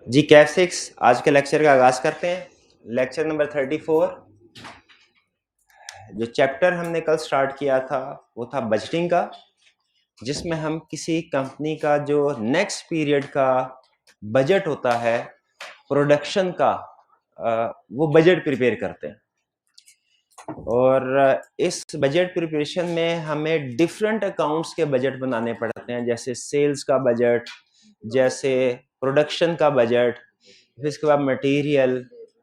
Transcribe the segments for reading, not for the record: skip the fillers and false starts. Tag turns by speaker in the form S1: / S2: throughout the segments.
S1: जी कैफ 6 आज के लेक्चर का आगाज करते हैं। Lecture number 34। जो चैप्टर हमने कल स्टार्ट किया था वो था बजटिंग का, जिसमें हम किसी कंपनी का जो नेक्स्ट पीरियड का बजट होता है प्रोडक्शन का, वो बजट प्रिपेयर करते हैं। और इस बजट प्रिपरेशन में हमें डिफरेंट अकाउंट्स के बजट बनाने पड़ते हैं, जैसे सेल्स का बजट, जैसे प्रोडक्शन का बजट, फिर इसके बाद मटेरियल,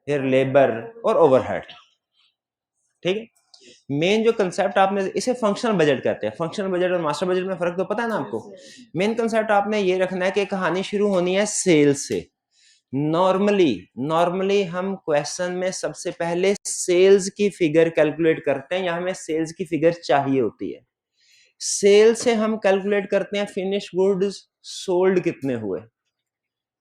S1: फिर लेबर और ओवरहेड। ठीक है। मेन जो कंसेप्ट आपने, इसे फंक्शनल बजट कहते हैं। फंक्शनल बजट और मास्टर बजट में फर्क तो पता है ना आपको। मेन कंसेप्ट आपने ये रखना है कि कहानी शुरू होनी है सेल्स से। नॉर्मली हम क्वेश्चन में सबसे पहले सेल्स की फिगर कैलकुलेट करते हैं, या हमें सेल्स की फिगर चाहिए होती है। सेल से हम कैलकुलेट करते हैं फिनिश गुड्स सोल्ड कितने हुए।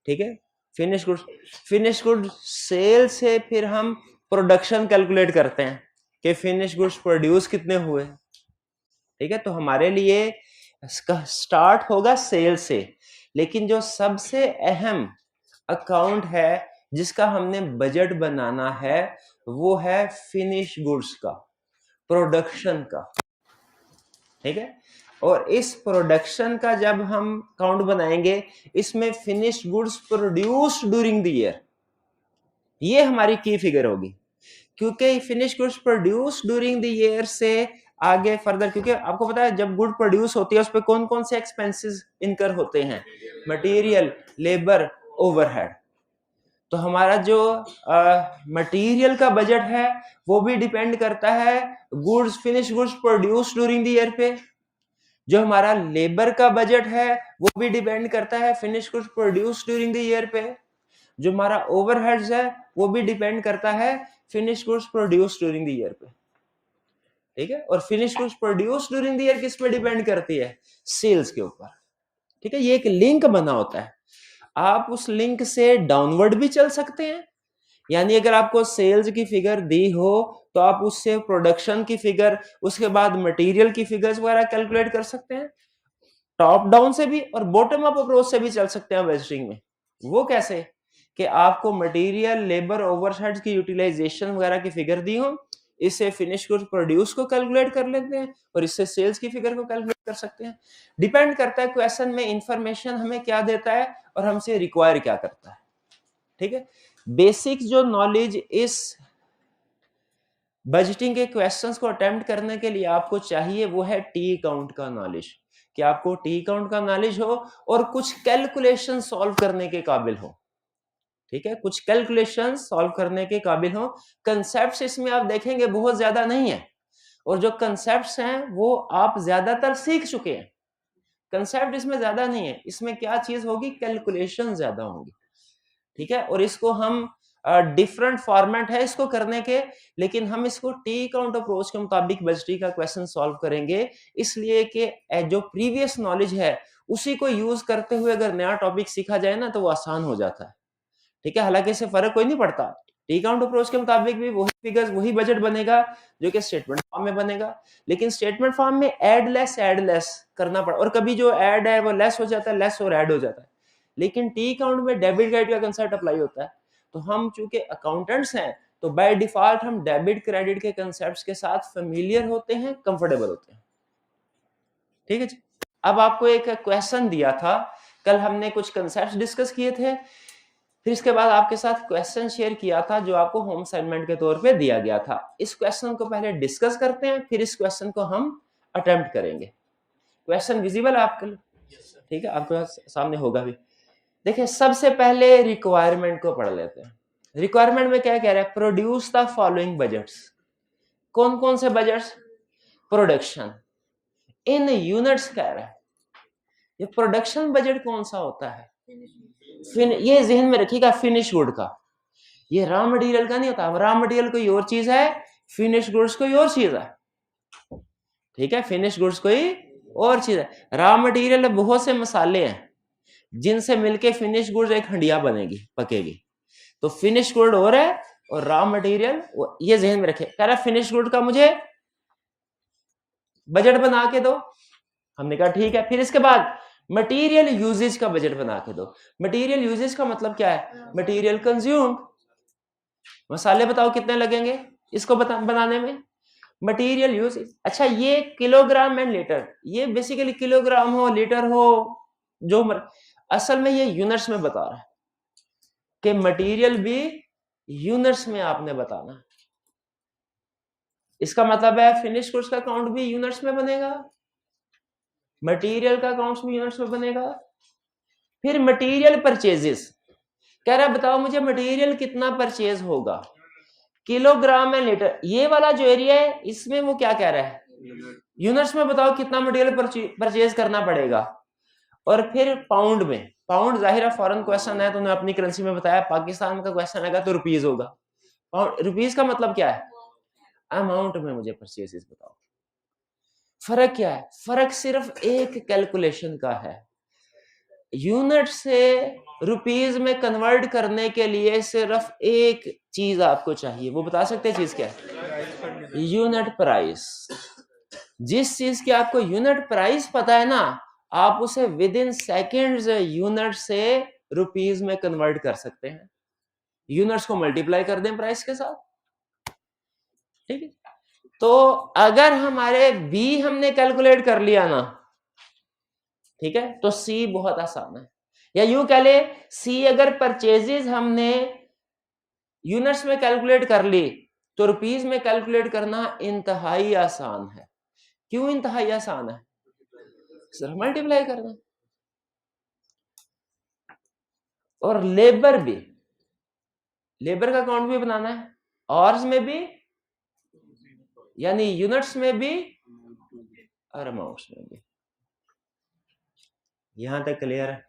S1: ठीक है, फिनिश गुड्स सेल से फिर हम प्रोडक्शन कैलकुलेट करते हैं कि फिनिश गुड्स प्रोड्यूस कितने हुए। ठीक है, तो हमारे लिए स्टार्ट होगा सेल से, लेकिन जो सबसे अहम अकाउंट है जिसका हमने बजट बनाना है वो है फिनिश गुड्स का, प्रोडक्शन का। ठीक है, और इस प्रोडक्शन का जब हम काउंट बनाएंगे, इसमें finish goods produced during the year, ये हमारी की फिगर होगी। क्योंकि finish goods produce during the year से आगे फर्दर, क्योंकि आपको पता है जब गुड प्रोड्यूस होती है उस पर कौन कौन से एक्सपेंसेस इनकर होते हैं, मटेरियल, लेबर, ओवरहेड। तो हमारा जो मटेरियल का बजट है वो भी डिपेंड करता है goods, finish goods produce during the year पे। जो हमारा लेबर का बजट है वो भी डिपेंड करता है finish goods produce during the year पे। जो हमारा ओवरहेड्स है वो भी डिपेंड करता है finish goods produce during the year पे। ठीक है, और finish goods produce during the year किस पे डिपेंड करती है, सेल्स के ऊपर। ठीक है, ये एक लिंक बना होता है। आप उस लिंक से डाउनवर्ड भी चल सकते हैं, यानी अगर आपको सेल्स की फिगर दी हो तो आप उससे प्रोडक्शन की फिगर, उसके बाद मटेरियल की फिगर्स वगैरह कैलकुलेट कर सकते हैं। टॉप डाउन से भी और बॉटम अप अप्रोच से भी चल सकते हैं बजटिंग में। वो कैसे कि आपको मटेरियल, लेबर, ओवरहेड्स की यूटिलाइजेशन वगैरह की फिगर दी हो, इससे फिनिश गुड्स प्रोड्यूस को कैलकुलेट कर लेते हैं और इससे सेल्स की फिगर को कैलकुलेट कर सकते हैं। डिपेंड करता है क्वेश्चन में इंफॉर्मेशन हमें क्या देता है और हमसे रिक्वायर क्या करता है। ठीक है, बेसिक जो नॉलेज इस बजटिंग के क्वेश्चंस को अटेम्प्ट करने के लिए आपको चाहिए वो है टी काउंट का नॉलेज, कि आपको टी काउंट का नॉलेज हो और कुछ कैलकुलेशन सॉल्व करने के काबिल हो। ठीक है, कुछ कैलकुलेशन सॉल्व करने के काबिल हो। कंसेप्ट्स इसमें आप देखेंगे बहुत ज्यादा नहीं है, और जो कंसेप्ट्स हैं वो आप ज्यादातर सीख चुके हैं। कंसेप्ट इसमें ज्यादा नहीं है, इसमें क्या चीज होगी, कैलकुलेशन ज्यादा होंगी। ठीक है, और इसको हम डिफरेंट फॉर्मेट है इसको करने के, लेकिन हम इसको टी काउंट अप्रोच के मुताबिक बजटी का क्वेश्चन सॉल्व करेंगे, इसलिए कि जो प्रीवियस नॉलेज है उसी को यूज करते हुए अगर नया टॉपिक सीखा जाए ना तो वो आसान हो जाता है। ठीक है, हालांकि इससे फर्क कोई नहीं पड़ता, टी काउंट अप्रोच के मुताबिक भी वही फिगर्स, वही बजट बनेगा जो कि स्टेटमेंट फॉर्म में बनेगा, लेकिन स्टेटमेंट फॉर्म में ऐड लेस करना पड़ा, और कभी जो ऐड है वो लेस हो जाता है, लेस और ऐड हो जाता है। लेकिन टी काउंट में डेबिट क्रेडिट का कंसेप्ट अप्लाई होता है। तो हम चूंकि अकाउंटेंट्स हैं तो बाय डिफॉल्ट हम डेबिट क्रेडिट के कंसेप्ट्स के साथ फेमिलियर होते हैं, कंफर्टेबल होते हैं। ठीक है जी, अब आपको एक क्वेश्चन दिया था, कल हमने कुछ कंसेप्ट्स डिस्कस किए थे, फिर इसके बाद आपके साथ क्वेश्चन शेयर किया था जो आपको होम असाइनमेंट के तौर पे दिया गया था। इस क्वेश्चन को पहले डिस्कस करते हैं, फिर इस क्वेश्चन को हम अटेम्प्ट करेंगे। क्वेश्चन विजिबल है आपके लिए? ठीक है, आपके सामने होगा भी। देखिए, सबसे पहले रिक्वायरमेंट को पढ़ लेते हैं। रिक्वायरमेंट में क्या कह रहा है, प्रोड्यूस द फॉलोइंग बजट्स। कौन कौन से बजट्स, प्रोडक्शन इन यूनिट्स कह रहा है। ये प्रोडक्शन बजट कौन सा होता है, ये जहन में रखिएगा, फिनिश गुड का। ये रॉ मटेरियल का नहीं होता, रॉ मटेरियल कोई और चीज है, फिनिश गुड्स कोई और चीज है। ठीक है, फिनिश गुड्स कोई और चीज है। रॉ मटेरियल बहुत से मसाले हैं जिनसे मिलके फिनिश गुड्स एक हंडिया बनेगी, पकेगी। तो फिनिश गुड और है और रॉ मटेरियल, ये जहन में रखे। कह रहा फिनिश गुड का मुझे बजट बना के दो, हमने कहा ठीक है। फिर इसके बाद मटेरियल यूजेज का बजट बना के दो। मटेरियल यूजेज का मतलब क्या है? Material consumed. मसाले बताओ कितने लगेंगे इसको बनाने में? Material usages. अच्छा, ये किलोग्राम एंड लीटर, ये बेसिकली किलोग्राम हो लीटर हो जो असल में ये यूनिट्स में बता रहा है कि मटेरियल भी यूनिट्स में आपने बताना है। इसका मतलब है फिनिश गुड्स का अकाउंट भी यूनिट्स में बनेगा, मटेरियल का अकाउंट भी यूनिट्स में बनेगा। फिर मटेरियल परचेजेस, कह रहा है बताओ मुझे मटेरियल कितना परचेज होगा, किलोग्राम एंड लीटर। ये वाला जो एरिया है इसमें वो क्या कह रहा है? यूनिट्स में बताओ कितना मटेरियल परचेज करना पड़ेगा। और फिर पाउंड में, पाउंड जाहिर है फॉरेन क्वेश्चन है तो उन्होंने अपनी करेंसी में बताया, पाकिस्तान का क्वेश्चन आएगा तो रुपीज होगा। पाउंड रुपीज का मतलब क्या है? अमाउंट में मुझे परचेजेस बताओ। फर्क क्या है? फर्क सिर्फ एक कैलकुलेशन का है। यूनिट से रुपीज में कन्वर्ट करने के लिए सिर्फ एक चीज आपको चाहिए, वो बता सकते हैं चीज क्या है? Unit price. जिस चीज की आपको यूनिट प्राइस पता है ना, आप उसे विद इन सेकेंड्स यूनिट से रुपीज में कन्वर्ट कर सकते हैं। यूनिट्स को मल्टीप्लाई कर दें प्राइस के साथ, ठीक है। तो अगर हमारे बी हमने कैलकुलेट कर लिया ना, ठीक है, तो सी बहुत आसान है। या यूं कह ले, सी अगर परचेजेस हमने यूनिट्स में कैलकुलेट कर ली तो रुपीज में कैलकुलेट करना इंतहाई आसान है। क्यों इंतहाई आसान है? सिर्फ मल्टीप्लाई करना। और लेबर भी, लेबर का अकाउंट भी बनाना है, आवर्स में भी यानी यूनिट्स में भी और अमाउंट्स में भी। यहां तक क्लियर है?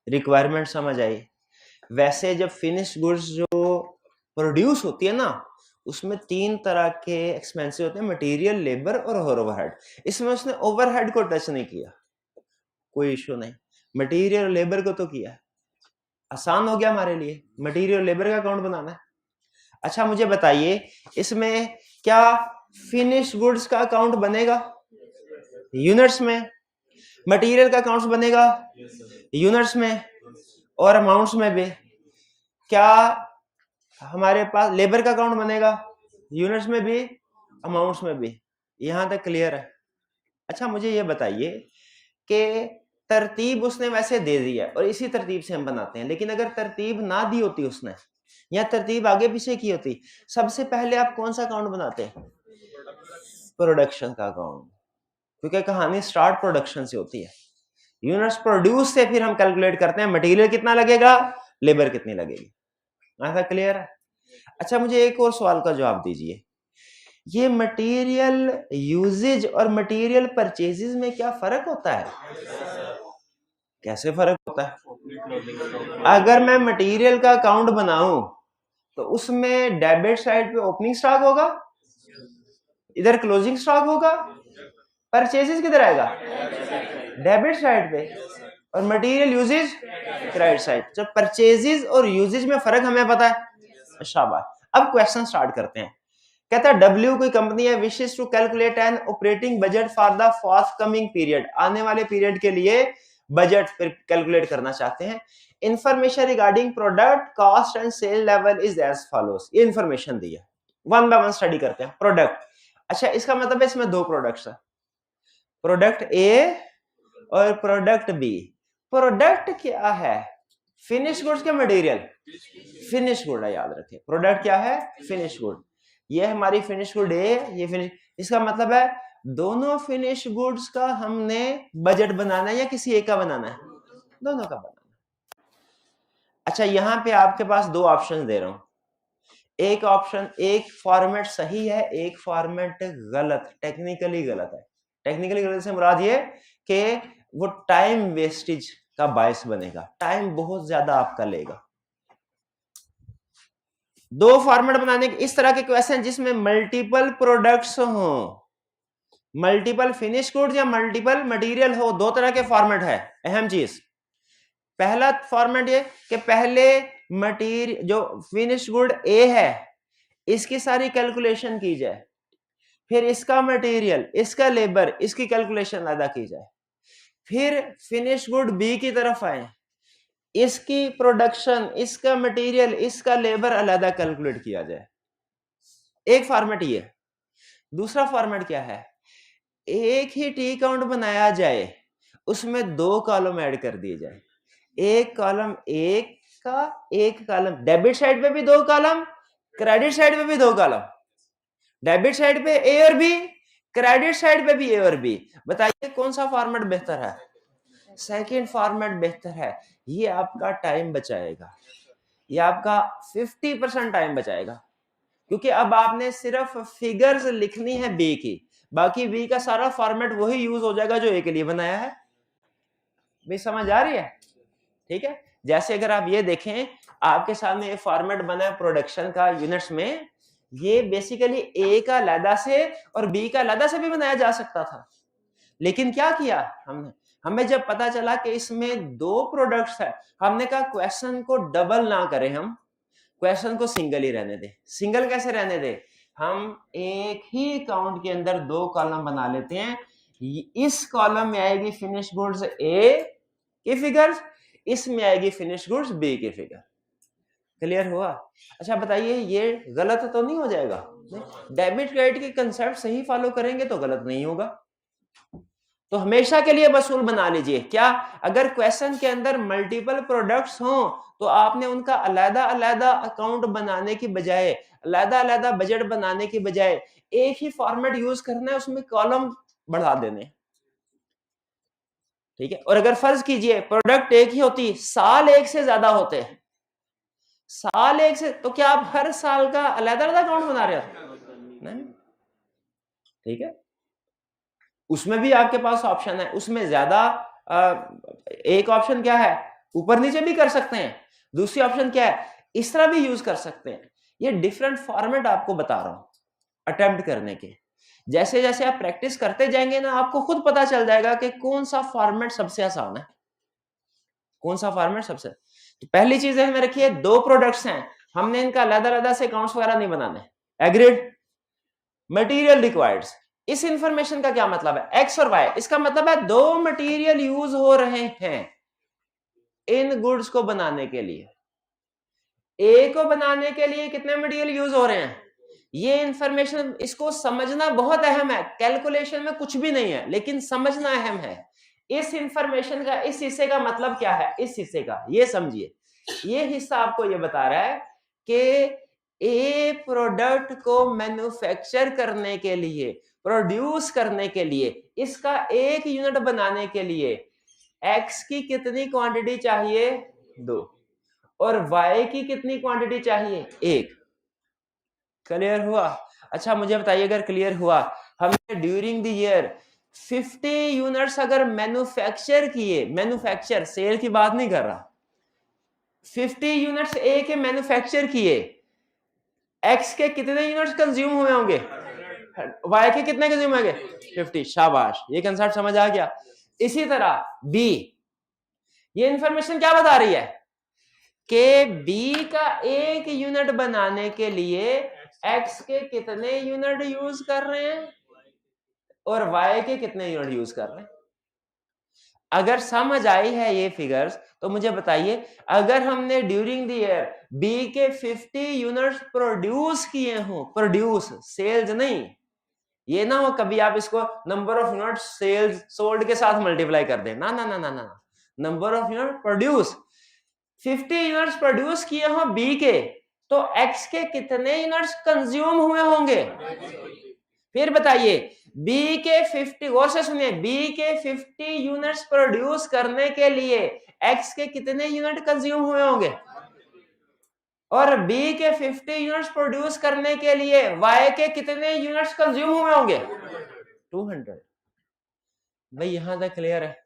S1: रिक्वायरमेंट समझ आई? वैसे जब फिनिश गुड्स जो प्रोड्यूस होती है ना, उसमें 3 तरह के एक्सपेंसेस होते हैं, मटेरियल, लेबर और ओवरहेड। इसमें उसने ओवरहेड को टच नहीं किया, कोई इशू नहीं। मटेरियल और लेबर को तो किया, आसान हो गया हमारे लिए, मटेरियल और लेबर का अकाउंट बनाना है। अच्छा मुझे बताइए, इसमें क्या फिनिश गुड्स का अकाउंट बनेगा? यूनिट्स में। मटेरियल का अकाउंट बनेगा यूनिट्स में और अमाउंट्स में भी। क्या हमारे पास लेबर का अकाउंट बनेगा? यूनिट्स में भी अमाउंट्स में भी। यहां तक क्लियर है? अच्छा मुझे ये बताइए कि तरतीब उसने वैसे दे दी है और इसी तरतीब से हम बनाते हैं, लेकिन अगर तरतीब ना दी होती उसने या तरतीब आगे पीछे की होती, सबसे पहले आप कौन सा अकाउंट बनाते हैं? प्रोडक्शन का अकाउंट, क्योंकि कहानी स्टार्ट प्रोडक्शन से होती है। यूनिट्स प्रोड्यूस से फिर हम कैलकुलेट करते हैं मटेरियल कितना लगेगा, लेबर कितनी लगेगी। ऐसा क्लियर है? अच्छा मुझे एक और सवाल का जवाब दीजिए, ये मटेरियल यूजेज और मटेरियल परचेजेस में क्या फर्क होता है? कैसे फर्क होता है? अगर मैं मटेरियल का अकाउंट बनाऊं तो उसमें डेबिट साइड पे ओपनिंग स्टॉक होगा, इधर क्लोजिंग स्टॉक होगा। परचेजेस किधर आएगा? डेबिट साइड पे। और मटेरियल यूजेज क्रेडिट साइड। जब परचेजेस और यूजेज में फर्क हमें पता है, शाबाश। अब क्वेश्चन स्टार्ट करते हैं। कहता है डब्ल्यू कोई कंपनी है, wishes to calculate an operating budget for the forthcoming period, आने वाले पीरियड के लिए बजट कैलकुलेट करना चाहते हैं। Information regarding product cost and sale level is as follows. ये इंफॉर्मेशन दी है, वन बाय वन स्टडी करते हैं। प्रोडक्ट, अच्छा इसका मतलब है इसमें 2 प्रोडक्ट्स है, प्रोडक्ट ए और प्रोडक्ट बी। प्रोडक्ट क्या है? फिनिश गुड्स के मटेरियल? फिनिश गुड है, याद रखिए। प्रोडक्ट क्या है? Finish good. ये हमारी फिनिश गुड ए, ये फिनिश। इसका मतलब है दोनों फिनिश गुड्स का हमने बजट बनाना है या किसी एक का बनाना है? दोनों का बनाना है। अच्छा यहां पे आपके पास 2 ऑप्शन दे रहा हूं, एक ऑप्शन, एक फॉर्मेट सही है, एक फॉर्मेट गलत, टेक्निकली गलत है। टेक्निकली गलत से मुराद ये कि वो टाइम वेस्टेज का बायस बनेगा, टाइम बहुत ज्यादा आपका लेगा। 2 फॉर्मेट बनाने के इस तरह के क्वेश्चन जिसमें मल्टीपल प्रोडक्ट्स हो, मल्टीपल फिनिश गुड्स या मल्टीपल मटेरियल हो, 2 तरह के फॉर्मेट है। अहम चीज, पहला फॉर्मेट ये कि पहले मटेरियल जो फिनिश गुड ए है इसकी सारी कैलकुलेशन की जाए, फिर इसका मटेरियल, इसका लेबर, इसकी कैलकुलेशन अदा की जाए। फिर फिनिश गुड बी की तरफ आए, इसकी प्रोडक्शन, इसका मटेरियल, इसका लेबर अलग कैलकुलेट किया जाए। एक फॉर्मेट ये। दूसरा फॉर्मेट क्या है, एक ही टी काउंट बनाया जाए, उसमें 2 कॉलम ऐड कर दिए जाए, एक कॉलम एक का, एक कॉलम डेबिट साइड पे भी 2 कॉलम, क्रेडिट साइड पे भी 2 कॉलम, डेबिट साइड पे ए और बी, क्रेडिट साइड पे भी ए और बी। बताइए कौन सा फॉर्मेट बेहतर है? सेकंड फॉर्मेट बेहतर है। ये आपका टाइम बचाएगा, ये आपका 50% टाइम बचाएगा, क्योंकि अब आपने सिर्फ फिगर्स लिखनी है बी की, बाकी बी का सारा फॉर्मेट वही यूज हो जाएगा जो ए के लिए बनाया है। भी समझ आ रही है? ठीक है। जैसे अगर आप ये देखें, आपके सामने ये फॉर्मेट बना है प्रोडक्शन का यूनिट्स में, ये बेसिकली ए का अलग से और बी का अलग से भी बनाया जा सकता था, लेकिन क्या किया हमने, हमें जब पता चला कि इसमें 2 प्रोडक्ट्स है, हमने कहा क्वेश्चन को डबल ना करें, हम क्वेश्चन को सिंगल ही रहने दे। सिंगल कैसे रहने दे, हम एक ही काउंट के अंदर 2 कॉलम बना लेते हैं। इस कॉलम में आएगी फिनिश गुड्स ए की फिगर्स, इसमें आएगी फिनिश गुड्स बी की फिगर। क्लियर हुआ? अच्छा बताइए, ये गलत तो नहीं हो जाएगा? डेबिट क्रेडिट के कंसेप्ट सही फॉलो करेंगे तो गलत नहीं होगा। तो हमेशा के लिए वसूल बना लीजिए। क्या, अगर क्वेश्चन के अंदर मल्टीपल प्रोडक्ट्स हों तो आपने उनका अलग अलग अकाउंट बनाने की बजाय, अलग अलग बजट बनाने की बजाय एक ही फॉर्मेट यूज करना है, उसमें कॉलम बढ़ा देने। ठीक है। और अगर फर्ज कीजिए प्रोडक्ट एक ही होती, साल एक से ज्यादा होते, साल एक से, तो क्या आप हर साल का अलग अलग अकाउंट बना रहे हो? नहीं। ठीक है। उसमें भी आपके पास ऑप्शन है, उसमें ज्यादा एक ऑप्शन क्या है, ऊपर नीचे भी कर सकते हैं। दूसरी ऑप्शन क्या है, इस तरह भी यूज कर सकते हैं। ये डिफरेंट फॉर्मेट आपको बता रहा हूं अटेम्प्ट करने के। जैसे जैसे आप प्रैक्टिस करते जाएंगे ना, आपको खुद पता चल जाएगा कि कौन सा फॉर्मेट सबसे आसान है, कौन सा फॉर्मेट सबसे। तो पहली चीज है, में रखिए 2 प्रोडक्ट्स हैं, हमने इनका अलग अलग से अकाउंट्स वगैरह नहीं बनाने। एग्रीड। मटेरियल रिक्वायर्ड्स, इस इंफॉर्मेशन का क्या मतलब है, एक्स और वाई, इसका मतलब है 2 मटेरियल यूज हो रहे हैं इन गुड्स को बनाने के लिए। ए को बनाने के लिए कितने मटेरियल यूज हो रहे हैं, ये इंफॉर्मेशन, इसको समझना बहुत अहम है। कैलकुलेशन में कुछ भी नहीं है, लेकिन समझना अहम है। इस इंफॉर्मेशन का, इस हिस्से का मतलब क्या है, इस हिस्से का ये समझिए। ये हिस्सा आपको ये बता रहा है कि ए प्रोडक्ट को मैन्युफैक्चर करने के लिए, प्रोड्यूस करने के लिए, इसका एक यूनिट बनाने के लिए एक्स की कितनी क्वांटिटी चाहिए, 2, और वाई की कितनी क्वांटिटी चाहिए, 1। क्लियर हुआ? अच्छा मुझे बताइए, अगर क्लियर हुआ, हमने ड्यूरिंग द ईयर 50 यूनिट्स अगर मैन्युफैक्चर किए, मैन्युफैक्चर सेल की बात नहीं कर रहा, 50 यूनिट्स ए के मैन्युफैक्चर किए, एक्स के कितने यूनिट्स कंज्यूम हुए होंगे, वाई के कितने कंज्यूम होंगे, 50। शाबाश, ये कंसेप्ट समझ आ गया। इसी तरह बी, ये इंफॉर्मेशन क्या बता रही है कि बी का एक यूनिट बनाने के लिए एक्स के कितने यूनिट यूज कर रहे हैं और वाई के कितने यूनिट यूज कर रहे हैं। अगर समझ आई है ये फिगर्स, तो मुझे बताइए, अगर हमने ड्यूरिंग द ईयर बी के 50 यूनिट्स प्रोड्यूस किए हों, प्रोड्यूस, सेल्स नहीं, ये ना हो कभी आप इसको number of unit sales sold के साथ मल्टीप्लाई कर दें, ना ना ना ना ना, number of unit produce, 50 units produce किए हो बी के, तो एक्स के कितने यूनिट्स कंज्यूम हुए होंगे। फिर बताइए, बी के 50, गौर से सुनिए, बी के 50 यूनिट्स प्रोड्यूस करने के लिए एक्स के कितने यूनिट कंज्यूम हुए होंगे, और बी के 50 यूनिट्स प्रोड्यूस करने के लिए वाई के कितने यूनिट्स कंज्यूम हुए होंगे, 200। भाई यहां तक क्लियर है?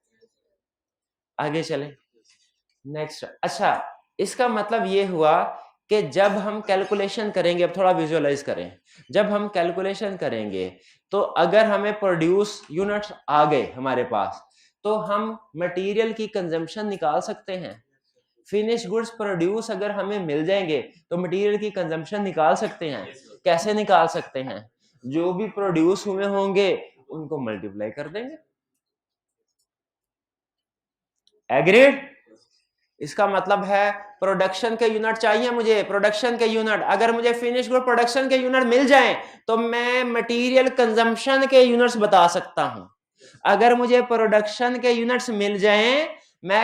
S1: आगे चले नेक्स्ट। अच्छा, इसका मतलब ये हुआ कि जब हम कैलकुलेशन करेंगे, अब थोड़ा विजुअलाइज करें, जब हम कैलकुलेशन करेंगे तो अगर हमें प्रोड्यूस यूनिट्स आ गए हमारे पास, तो हम मटेरियल की कंजम्पशन निकाल सकते हैं। फिनिश गुड्स प्रोड्यूस अगर हमें मिल जाएंगे तो मटेरियल की कंजम्पशन निकाल सकते हैं। कैसे निकाल सकते हैं, जो भी प्रोड्यूस हुए होंगे उनको मल्टीप्लाई कर देंगे। एग्रीड? इसका मतलब है प्रोडक्शन के यूनिट चाहिए मुझे, प्रोडक्शन के यूनिट। अगर मुझे फिनिश गुड प्रोडक्शन के यूनिट मिल जाएं तो मैं मटेरियल कंजम्पशन के यूनिट्स बता सकता हूं। अगर मुझे प्रोडक्शन के यूनिट्स मिल जाएं, मैं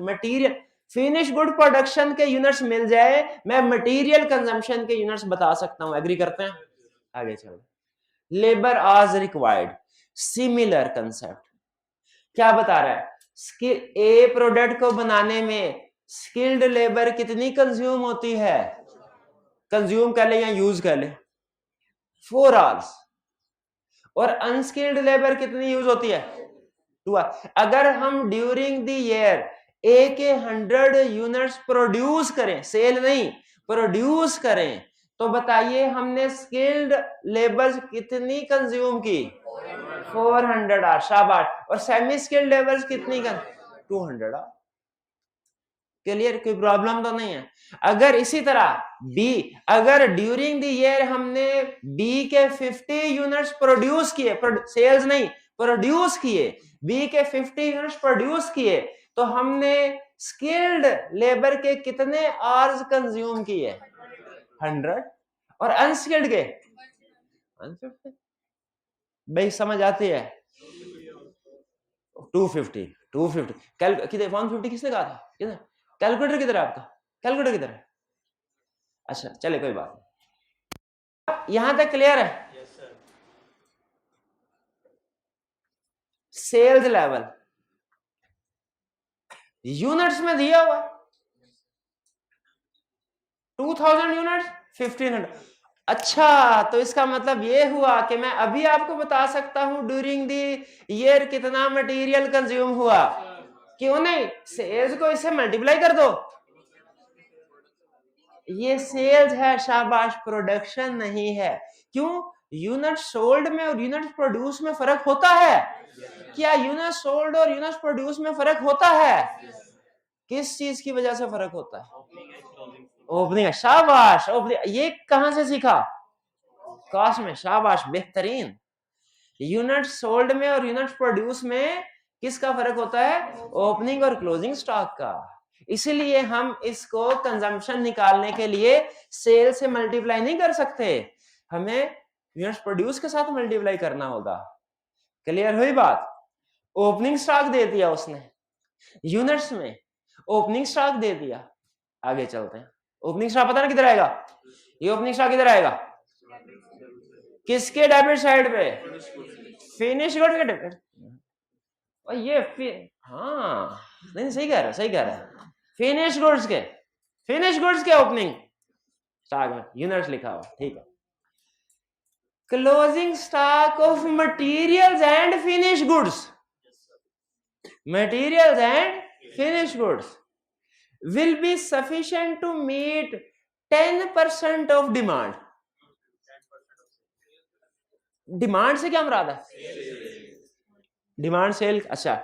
S1: मटेरियल फिनिश गुड प्रोडक्शन के यूनिट्स मिल जाए, मैं मटेरियल कंजम्पशन के यूनिट्स बता सकता हूं। एग्री करते हैं? आगे चलो। लेबर आज रिक्वायर्ड, सिमिलर कंसेप्ट। क्या बता रहा है? ए प्रोडक्ट को बनाने में स्किल्ड लेबर कितनी कंज्यूम होती है? कंज्यूम कर ले या यूज कर ले, 4 आवर्स। और अनस्किल्ड लेबर कितनी यूज होती है? 2 आवर्स। अगर हम ड्यूरिंग द ईयर ए के 100 यूनिट्स प्रोड्यूस करें, सेल नहीं प्रोड्यूस करें, तो बताइए हमने स्किल्ड लेबर कितनी कंज्यूम की? 400 आवर। शाबाश। और सेमी स्किल्ड लेबर्स कितनी? 200 आवर। क्लियर? कोई प्रॉब्लम तो नहीं है। अगर इसी तरह बी, अगर ड्यूरिंग द ईयर हमने बी के 50 यूनिट्स प्रोड्यूस किए, सेल्स नहीं प्रोड्यूस किए, बी के 50 यूनिट्स प्रोड्यूस किए, तो हमने स्किल्ड लेबर के कितने आवर्स कंज्यूम किए? 100। और अनस्किल्ड के 150। भाई समझ आती है? 250 किधर? 150 किसने कहा था? किधर? कैलकुलेटर किधर है आपका? कैलकुलेटर किधर है? अच्छा चले कोई बात नहीं। यहां तक क्लियर है? सेल्स लेवल यूनिट्स में दिया हुआ 2000 यूनिट्स, 1500। अच्छा, तो इसका मतलब ये हुआ कि मैं अभी आपको बता सकता हूं ड्यूरिंग द ईयर कितना मटेरियल कंज्यूम हुआ। क्यों नहीं? सेल्स को इससे मल्टीप्लाई कर दो। ये सेल्स है, शाबाश। प्रोडक्शन नहीं है। क्यों? यूनिट सोल्ड में और यूनिट प्रोड्यूस में फर्क होता है। क्या यूनिट सोल्ड और यूनिट प्रोड्यूस में फर्क होता है? किस चीज की वजह से फर्क होता है? ओपनिंग। शाबाश। ओपनिंग ये कहां से सीखा? कॉस्ट में। शाबाश, बेहतरीन। यूनिट सोल्ड में और यूनिट प्रोड्यूस में किसका फर्क होता है? ओपनिंग और क्लोजिंग स्टॉक का। इसीलिए हम इसको कंजम्पशन निकालने के लिए सेल से मल्टीप्लाई नहीं कर सकते, हमें यूनिट्स प्रोड्यूस के साथ मल्टीप्लाई करना होगा। क्लियर हुई बात? ओपनिंग स्टॉक दे दिया उसने, यूनिट्स में ओपनिंग स्टॉक दे दिया। आगे चलते हैं। ओपनिंग स्टॉक पता ना किधर आएगा? ये ओपनिंग स्टॉक किधर आएगा? किसके डेबिट साइड पे? फिनिश गुड के डेबिट। और ये हाँ नहीं, सही कह रहा है, सही कह रहा है। फिनिश गुड्स के ओपनिंग स्टॉक में यूनिट्स लिखा हुआ, ठीक है। Closing stock of materials and finish goods, materials and finish goods will be sufficient to meet 10% of demand। Demand से क्या मुराद है? Demand sale. अच्छा,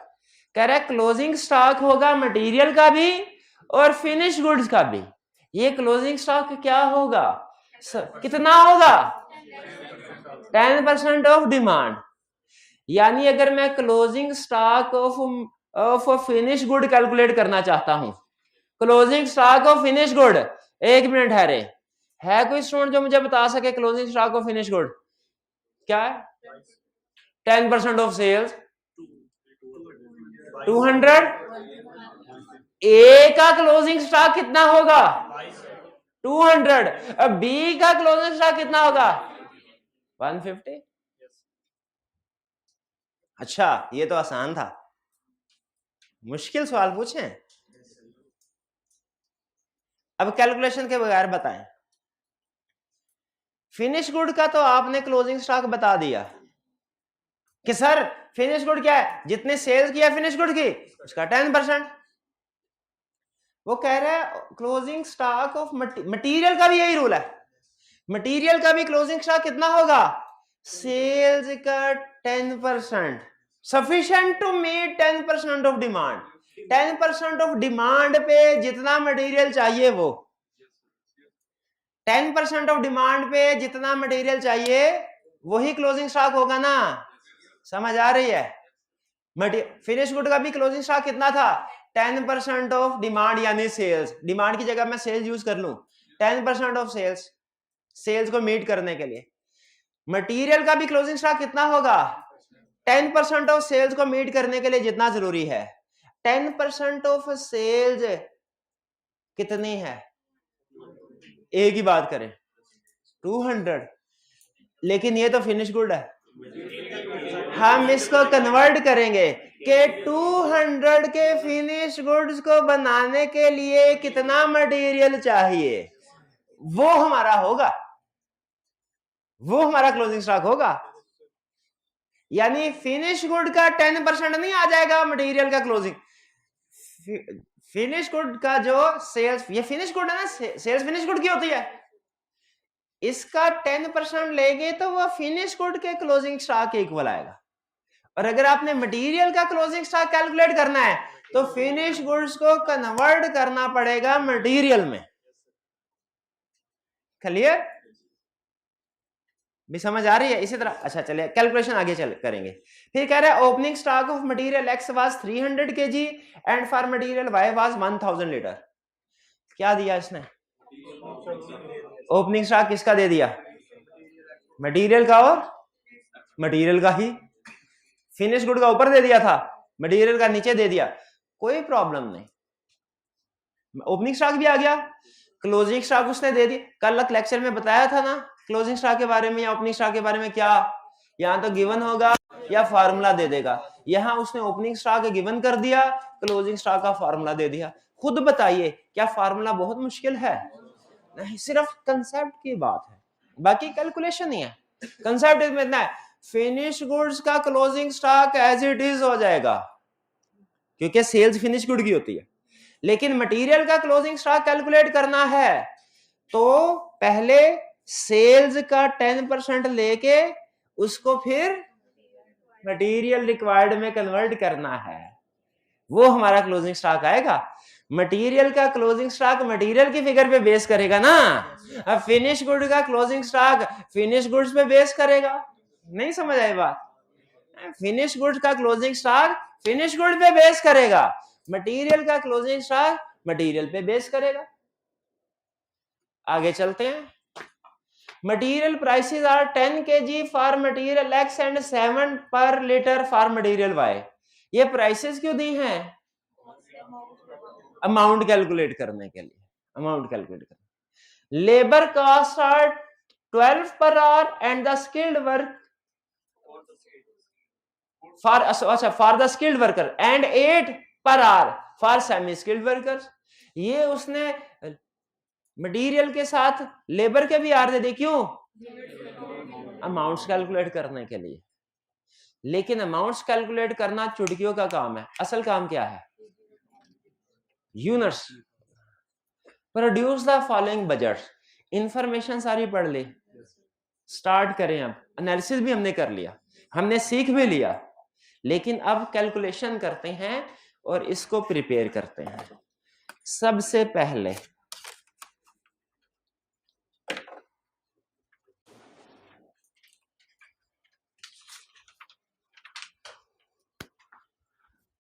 S1: कह रहा है क्लोजिंग स्टॉक होगा मटेरियल का भी और फिनिश गुड्स का भी। ये क्लोजिंग स्टॉक क्या होगा? कितना होगा? 10% ऑफ डिमांड। यानी अगर मैं closing stock of finish good calculate करना चाहता हूं, closing stock of finish good, एक मिनट है कोई स्टूडेंट जो मुझे बता सके closing stock of finish good क्या है? 10% ऑफ सेल्स 200। ए का क्लोजिंग स्टॉक कितना होगा? 200। अब बी का क्लोजिंग स्टॉक कितना होगा? 150। अच्छा, ये तो आसान था, मुश्किल सवाल पूछे। अब कैलकुलेशन के बगैर बताएं। फिनिश गुड का तो आपने क्लोजिंग स्टॉक बता दिया कि सर फिनिश गुड क्या है? जितने सेल्स किया फिनिश गुड की उसका 10%। वो कह रहा है क्लोजिंग स्टॉक ऑफ मटेरियल का भी यही रूल है। मटेरियल का भी क्लोजिंग स्टॉक कितना होगा? सेल्स का 10%, sufficient to meet 10% of demand. 10% of demand पे जितना मटेरियल चाहिए, वो 10% ऑफ डिमांड पे जितना मटेरियल चाहिए वही क्लोजिंग स्टॉक होगा ना? समझ आ रही है? फिनिश गुड का भी क्लोजिंग स्टॉक कितना था? 10% ऑफ डिमांड यानी सेल्स, डिमांड की जगह मैं सेल्स यूज कर लूं, 10% ऑफ सेल्स, सेल्स को मीट करने के लिए। मटेरियल का भी क्लोजिंग स्टॉक कितना होगा, 10% ऑफ सेल्स को मीट करने के लिए जितना जरूरी है। 10% ऑफ सेल्स कितनी है, एक ही बात करें 200, लेकिन ये तो फिनिश गुड है, हम इसको कन्वर्ट करेंगे कि 200 के फिनिश गुड्स को बनाने के लिए कितना मटेरियल चाहिए, वो हमारा होगा, वो हमारा क्लोजिंग स्टॉक होगा। यानी फिनिश गुड का 10% नहीं आ जाएगा मटेरियल का क्लोजिंग, फिनिश गुड का जो सेल्स, ये फिनिश गुड है ना, सेल्स फिनिश गुड की होती है, इसका 10% लेंगे तो वो फिनिश गुड के क्लोजिंग स्टॉक के इक्वल आएगा। और अगर आपने मटेरियल का क्लोजिंग स्टॉक कैलकुलेट करना है तो फिनिश गुड्स को कन्वर्ट करना पड़ेगा मटेरियल में। क्लियर, भी समझ आ रही है? इसी तरह अच्छा चलिए कैलकुलेशन आगे चल करेंगे। फिर कह रहा है opening stock of material x was 300 kg and for material why was 1000 litre. क्या दिया इसने, ओपनिंग स्टॉक किसका दे दिया, मटेरियल का, और मटेरियल का ही, फिनिश गुड का ऊपर दे दिया था, मटेरियल का नीचे दे दिया, कोई प्रॉब्लम नहीं, ओपनिंग स्टॉक भी आ गया, क्लोजिंग स्टॉक उसने दे दी। कल लेक्चर में बताया था ना क्लोजिंग स्टॉक के बारे में या ओपनिंग स्टॉक के बारे में, क्या यहां तो गिवन होगा या फार्मूला दे देगा, यहां उसने ओपनिंग स्टॉक गिवन कर दिया, क्लोजिंग स्टॉक का फार्मूला दे दिया। खुद बताइए क्या फार्मूला बहुत मुश्किल है, नहीं, सिर्फ कंसेप्ट की बात है, बाकी कैलकुलेशन ही है। कंसेप्ट इसमें इतना है, फिनिश गुड्स का closing stock as it is हो जाएगा क्योंकि सेल्स फिनिश गुड की होती है, लेकिन मटेरियल का क्लोजिंग स्टॉक कैलकुलेट करना है तो पहले सेल्स का 10% लेके उसको फिर मटेरियल रिक्वायर्ड में कन्वर्ट करना है, वो हमारा क्लोजिंग स्टॉक आएगा। मटेरियल का क्लोजिंग स्टॉक मटेरियल की फिगर पे बेस करेगा ना, अब फिनिश गुड का क्लोजिंग स्टॉक फिनिश गुड्स पे बेस करेगा। नहीं समझ आई बात, फिनिश गुड्स का क्लोजिंग स्टॉक फिनिश गुड पे बेस करेगा, मटेरियल का क्लोजिंग स्टॉक मटेरियल पे बेस करेगा। आगे चलते हैं। Material prices are 10 kg for material X and 7 per litre for material Y. ये प्राइसेस क्यों दी हैं, अमाउंट कैलकुलेट करने के लिए, अमाउंट कैलकुलेट करने। Labour cost are 12 per hour and the skilled work for, अच्छा for the skilled worker and 8 per hour for semi skilled workers. ये उसने मटेरियल के साथ लेबर के भी आर दे दी, क्यों, अमाउंट्स कैलकुलेट करने के लिए। लेकिन अमाउंट्स कैलकुलेट करना चुटकियों का काम है, असल काम क्या है, units. Produce the following budget, information सारी पढ़ ली, स्टार्ट करें। अब एनालिसिस भी हमने कर लिया, हमने सीख भी लिया, लेकिन अब कैलकुलेशन करते हैं और इसको प्रिपेयर करते हैं। सबसे पहले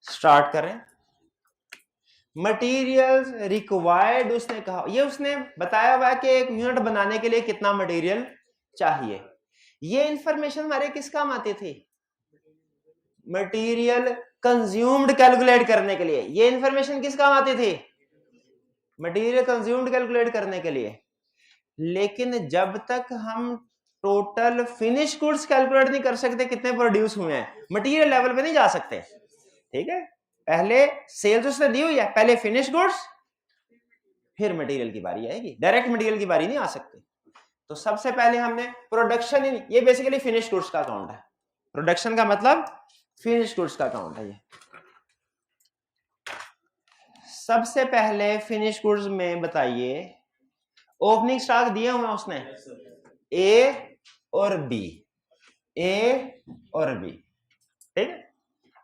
S1: स्टार्ट करें। मटेरियल्स रिक्वायर्ड, उसने कहा, ये उसने बताया हुआ है कि एक यूनिट बनाने के लिए कितना मटेरियल चाहिए। ये इंफॉर्मेशन हमारे किस काम आती थी, मटेरियल कंज्यूम्ड कैलकुलेट करने के लिए। ये इंफॉर्मेशन किस काम आती थी, मटेरियल कंज्यूम्ड कैलकुलेट करने के लिए। लेकिन जब तक हम टोटल फिनिश गुड्स कैलकुलेट नहीं कर सकते कितने प्रोड्यूस हुए हैं, मटेरियल लेवल पे नहीं जा सकते, ठीक है। पहले सेल्स उसने दी हुई है, पहले फिनिश गुड्स फिर मटेरियल की बारी आएगी, डायरेक्ट मटेरियल की बारी नहीं आ सकती। तो सबसे पहले हमने प्रोडक्शन, ये बेसिकली फिनिश गुड्स का अकाउंट है, प्रोडक्शन का मतलब फिनिश गुड्स का अकाउंट है ये। सबसे पहले फिनिश गुड्स में बताइए ओपनिंग स्टॉक दिए हुए उसने, ए और बी, ए और बी, ठीक है।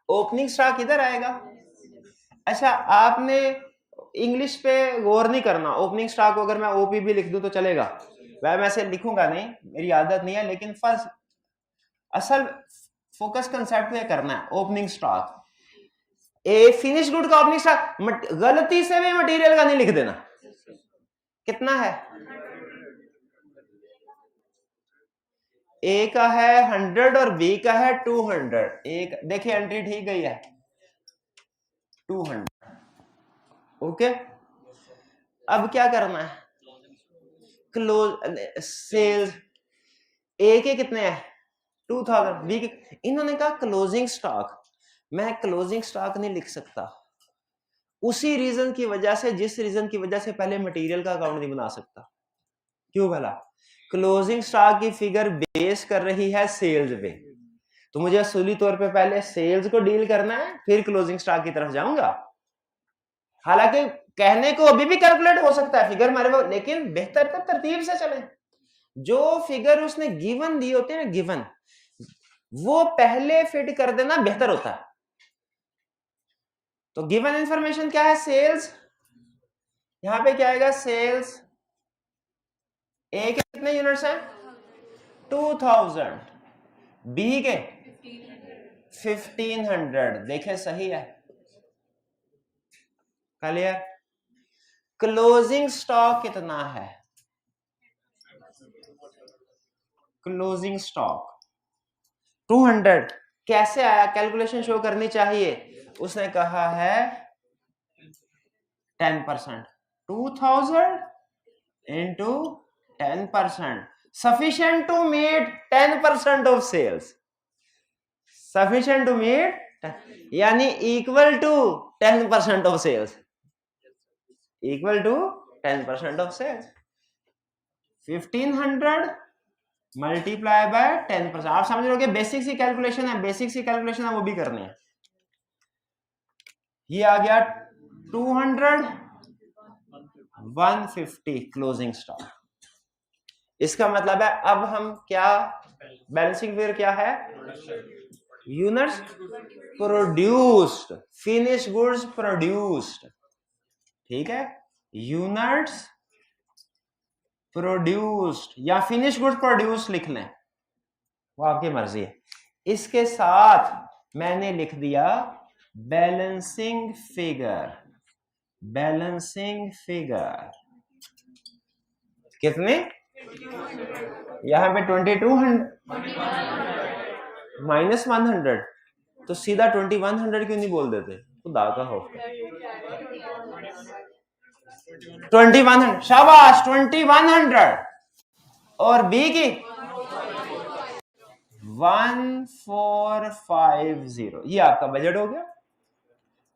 S1: ओपनिंग स्टॉक किधर आएगा, अच्छा आपने इंग्लिश पे गौर नहीं करना, ओपनिंग स्टॉक अगर मैं ओपी भी लिख दूं तो चलेगा, वह मैं ऐसे लिखूंगा नहीं, मेरी आदत नहीं है, लेकिन फर्स्ट असल फोकस कंसेप्ट पे करना है। ओपनिंग स्टॉक ए फिनिश गुड का ओपनिंग स्टॉक गलती से भी मटेरियल का नहीं लिख देना। कितना है? ए का है 100 और बी का है 200। एक देखिए एंट्री ठीक गई है 200। ओके, अब क्या करना है? क्लोज सेल्स ए के कितने हैं? 2000। बी के, इन्होंने कहा क्लोजिंग स्टॉक। मैं क्लोजिंग स्टॉक नहीं लिख सकता उसी रीजन की वजह से, जिस रीजन की वजह से पहले मटेरियल का अकाउंट नहीं बना सकता। क्यों भला? क्लोजिंग स्टॉक की फिगर बेस कर रही है सेल्स पे, तो मुझे असूली तौर पे पहले सेल्स को डील करना है, फिर क्लोजिंग स्टॉक की तरफ जाऊंगा। हालांकि कहने को अभी भी कैलकुलेट हो सकता है फिगर हमारे पास, लेकिन बेहतर तो तरतीब से चले। जो फिगर उसने गिवन दी होते हैं, गिवन, वो पहले फिट कर देना बेहतर होता है। तो गिवन इंफॉर्मेशन क्या है? सेल्स। यहां पे क्या आएगा? सेल्स ए के कितने यूनिट्स हैं? 2000। बी के 1500। देखे सही है, क्लियर? क्लोजिंग स्टॉक कितना है? Closing stock 200। कैसे आया? कैलकुलेशन शो करनी चाहिए। उसने कहा है 10%। 2000 into 10%, sufficient to meet 10% of sales। sufficient to meet यानी equal to 10% of sales। equal to 10% of sales। 1500 multiply by 10%। आप समझ रहे हो? बेसिक सी कैलकुलेशन है, बेसिक सी कैलकुलेशन है, वो भी करनी है। ये आ गया 200, 150 क्लोजिंग स्टॉक। इसका मतलब है अब हम क्या, बैलेंसिंग फिगर क्या है? Units produced, finish goods produced. ठीक है, यूनिट्स प्रोड्यूस्ड या फिनिश गुड्स प्रोड्यूस्ड लिख लें, वो आपकी मर्जी है। इसके साथ मैंने लिख दिया बैलेंसिंग फिगर। बैलेंसिंग फिगर कितने? यहां पे 2200 माइनस 100, तो सीधा 2100 क्यों नहीं बोल देते? खुदा का हो। 2100, शाबाश, 2100। और बी की 1450। ये आपका बजट हो गया।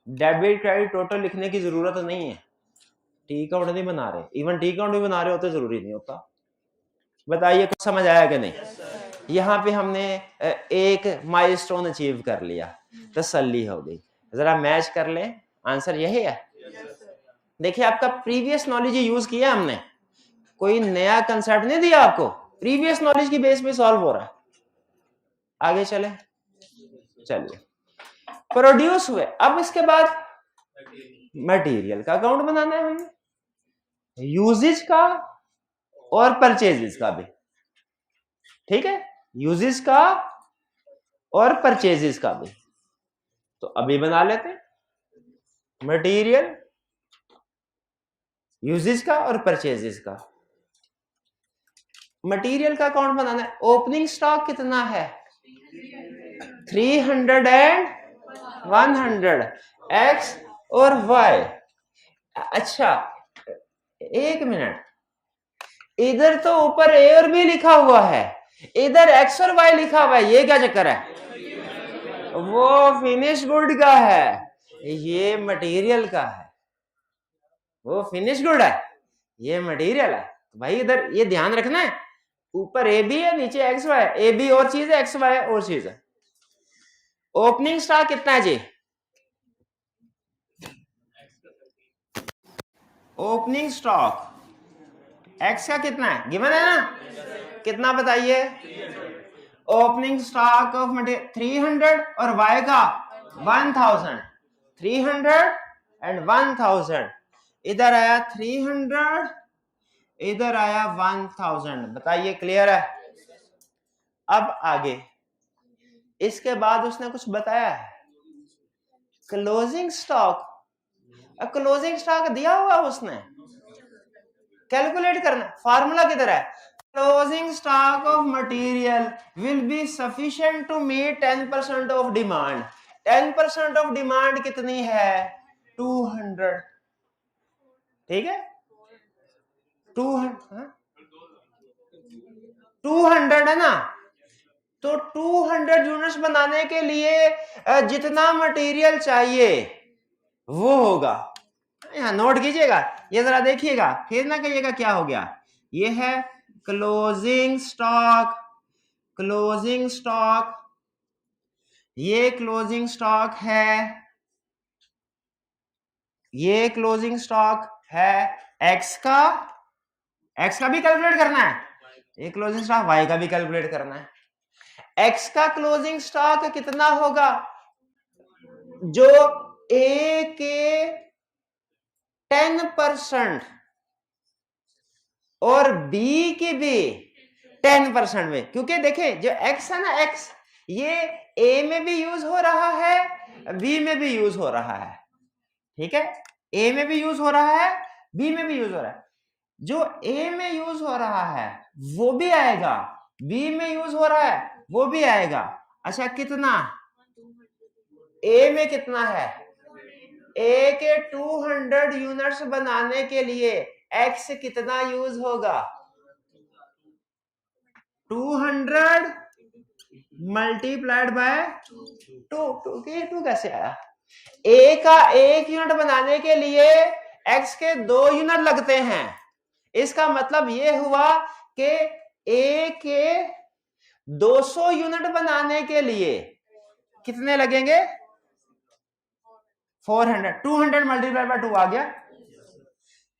S1: डेबिट क्रेडिट टोटल लिखने की जरूरत नहीं है, टी अकाउंट नहीं बना रहे, इवन टी अकाउंट भी बना रहे होते जरूरी नहीं होता। बताइए कुछ समझ आया कि नहीं? यहाँ पे हमने एक माइलस्टोन अचीव कर लिया, तसल्ली हो गई। जरा मैच कर ले, आंसर यही है। देखिए आपका प्रीवियस नॉलेज यूज किया हमने, कोई नया कंसेप्ट नहीं दिया आपको, प्रीवियस नॉलेज की बेस पे सॉल्व हो रहा है। आगे चले, चलिए। प्रोड्यूस हुए, अब इसके बाद मटेरियल का अकाउंट बनाना है हमें, यूजेज का और परचेजेस का भी। ठीक है, यूजेस का और परचेजेस का भी। तो अभी बना लेते हैं मटेरियल, यूजेस का और परचेजेस का। मटेरियल का अकाउंट बनाना है। ओपनिंग स्टॉक कितना है? 300 एंड 100, एक्स और वाई। अच्छा एक मिनट, इधर तो ऊपर ए और बी लिखा हुआ है, इधर एक्स और वाई लिखा हुआ है, ये क्या चक्कर है? वो फिनिश गुड का है, ये मटेरियल का है। वो फिनिश गुड है, ये मटेरियल है। तो भाई इधर ये ध्यान रखना है, ऊपर ए बी है, नीचे एक्स वाई। ए बी और चीज है, एक्स वाई और चीज है। ओपनिंग स्टॉक कितना है जी? ओपनिंग स्टॉक एक्स का कितना है? गिवन है ना, कितना बताइए? ओपनिंग स्टॉक ऑफ मटेरियल 300 और वाई का 1000। 300 एंड 1000, इधर आया 300, इधर आया 1000। बताइए क्लियर है? अब आगे इसके बाद उसने कुछ बताया है, क्लोजिंग स्टॉक, क्लोजिंग स्टॉक दिया हुआ उसने, कैलकुलेट करना, फार्मूला किधर है, closing stock of material will be sufficient to meet 10% of demand. 10% of demand कितनी है, 200, ठीक है, 200 है ना, तो 200 यूनिट्स बनाने के लिए जितना मटेरियल चाहिए वो होगा, यहाँ नोट कीजिएगा, ये जरा देखिएगा, फिर ना कहिएगा क्या हो गया, ये है क्लोजिंग स्टॉक, क्लोजिंग स्टॉक, ये क्लोजिंग स्टॉक है, ये क्लोजिंग स्टॉक है एक्स का, एक्स का भी कैलकुलेट करना है, ये क्लोजिंग स्टॉक वाई का भी कैलकुलेट करना है। एक्स का क्लोजिंग स्टॉक कितना होगा, जो ए के 10% और बी की भी 10% में, क्योंकि देखें जो एक्स है ना, एक्स ये ए में भी यूज हो रहा है, बी में भी यूज हो रहा है, ठीक है, ए में भी यूज हो रहा है, बी में भी यूज हो रहा है, जो ए में यूज हो रहा है वो भी आएगा, बी में यूज हो रहा है वो भी आएगा। अच्छा कितना, ए में कितना है, ए के 200 यूनिट्स बनाने के लिए एक्स कितना यूज होगा, 200 मल्टीप्लाइड बाय 2 कैसे आया, ए का 1 यूनिट बनाने के लिए एक्स के 2 यूनिट लगते हैं, इसका मतलब ये हुआ कि ए के 200 यूनिट बनाने के लिए कितने लगेंगे, 400, 200 मल्टीप्लाई बाय 2 आ गया,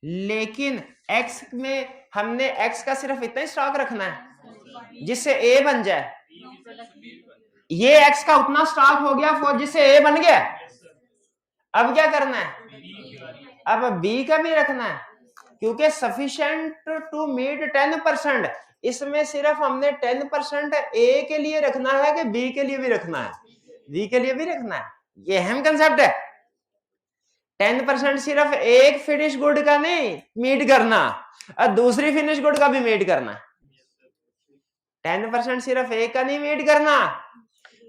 S1: लेकिन x में हमने x का सिर्फ इतना ही स्टॉक रखना है जिससे a बन जाए, ये x का उतना स्टॉक हो गया फॉर जिससे a बन गया, अब क्या करना है, अब b का भी रखना है, क्योंकि सफिशिएंट टू मीट 10%, इसमें सिर्फ हमने 10% a के लिए रखना है कि b के लिए भी रखना है, b के लिए भी रखना है, ये अहम कंसेप्ट है। 10% सिर्फ एक फिनिश गुड का नहीं मीट करना और दूसरी फिनिश गुड का भी मीट करना, 10% सिर्फ एक का नहीं मीट करना,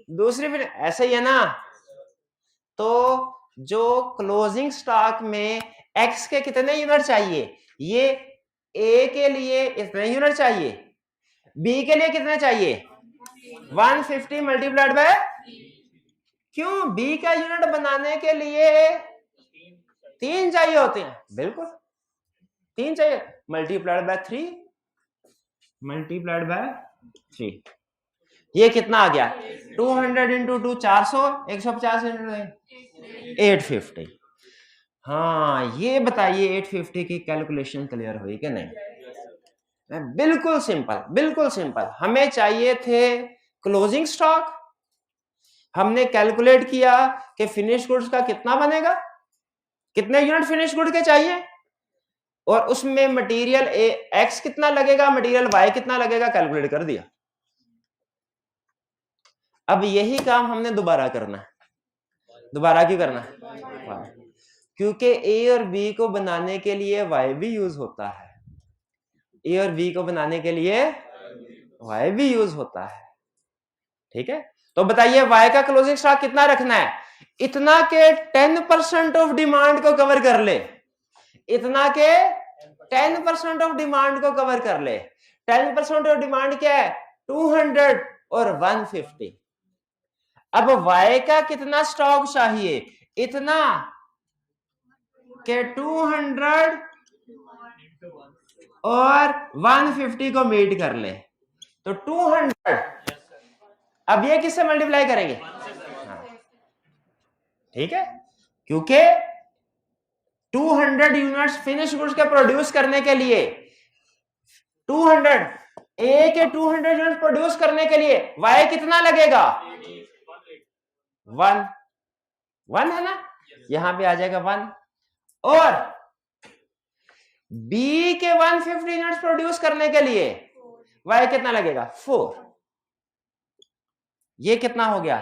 S1: दूसरी फिनिश, ऐसा ही है ना, तो जो क्लोजिंग स्टॉक में एक्स के कितने यूनिट चाहिए, ये ए के लिए इतने यूनिट चाहिए, बी के लिए कितने चाहिए, 150 मल्टीप्लाइड बाय, क्यों, बी का यूनिट बनाने के लिए 3 चाहिए होते हैं, बिल्कुल 3 चाहिए, मल्टीप्लाइड बाय 3, मल्टीप्लाइड बाय 3, ये कितना आ गया, 200 इंटू 2 400, 150 इंटू 850। हाँ ये बताइए 850 की कैलकुलेशन क्लियर हुई कि नहीं, बिल्कुल सिंपल, बिल्कुल सिंपल, हमें चाहिए थे क्लोजिंग स्टॉक, हमने कैलकुलेट किया कि फिनिश गुड्स का कितना बनेगा, कितने यूनिट फिनिश गुड के चाहिए, और उसमें मटेरियल एक्स कितना लगेगा, मटेरियल वाई कितना लगेगा, कैलकुलेट कर दिया। अब यही काम हमने दोबारा करना है, दोबारा क्यों करना है, क्योंकि ए और बी को बनाने के लिए वाई भी यूज होता है, ए और बी को बनाने के लिए वाई भी यूज होता है, ठीक है, तो बताइए वाई का क्लोजिंग स्टॉक कितना रखना है, इतना के 10% ऑफ डिमांड को कवर कर ले, इतना के 10% ऑफ डिमांड को कवर कर ले, 10% ऑफ डिमांड क्या है, 200 और 150, अब वाई का कितना स्टॉक चाहिए, इतना के 200 और 150 को मीट कर ले, तो 200, अब ये किससे मल्टीप्लाई करेंगे, ठीक है, क्योंकि 200 यूनिट्स फिनिश गुड्स के प्रोड्यूस करने के लिए 200 ए के 200 यूनिट प्रोड्यूस करने के लिए वाई कितना लगेगा, 1 है ना, यहां पे आ जाएगा 1, और बी के 150 यूनिट्स प्रोड्यूस करने के लिए वाई कितना लगेगा, 4, ये कितना हो गया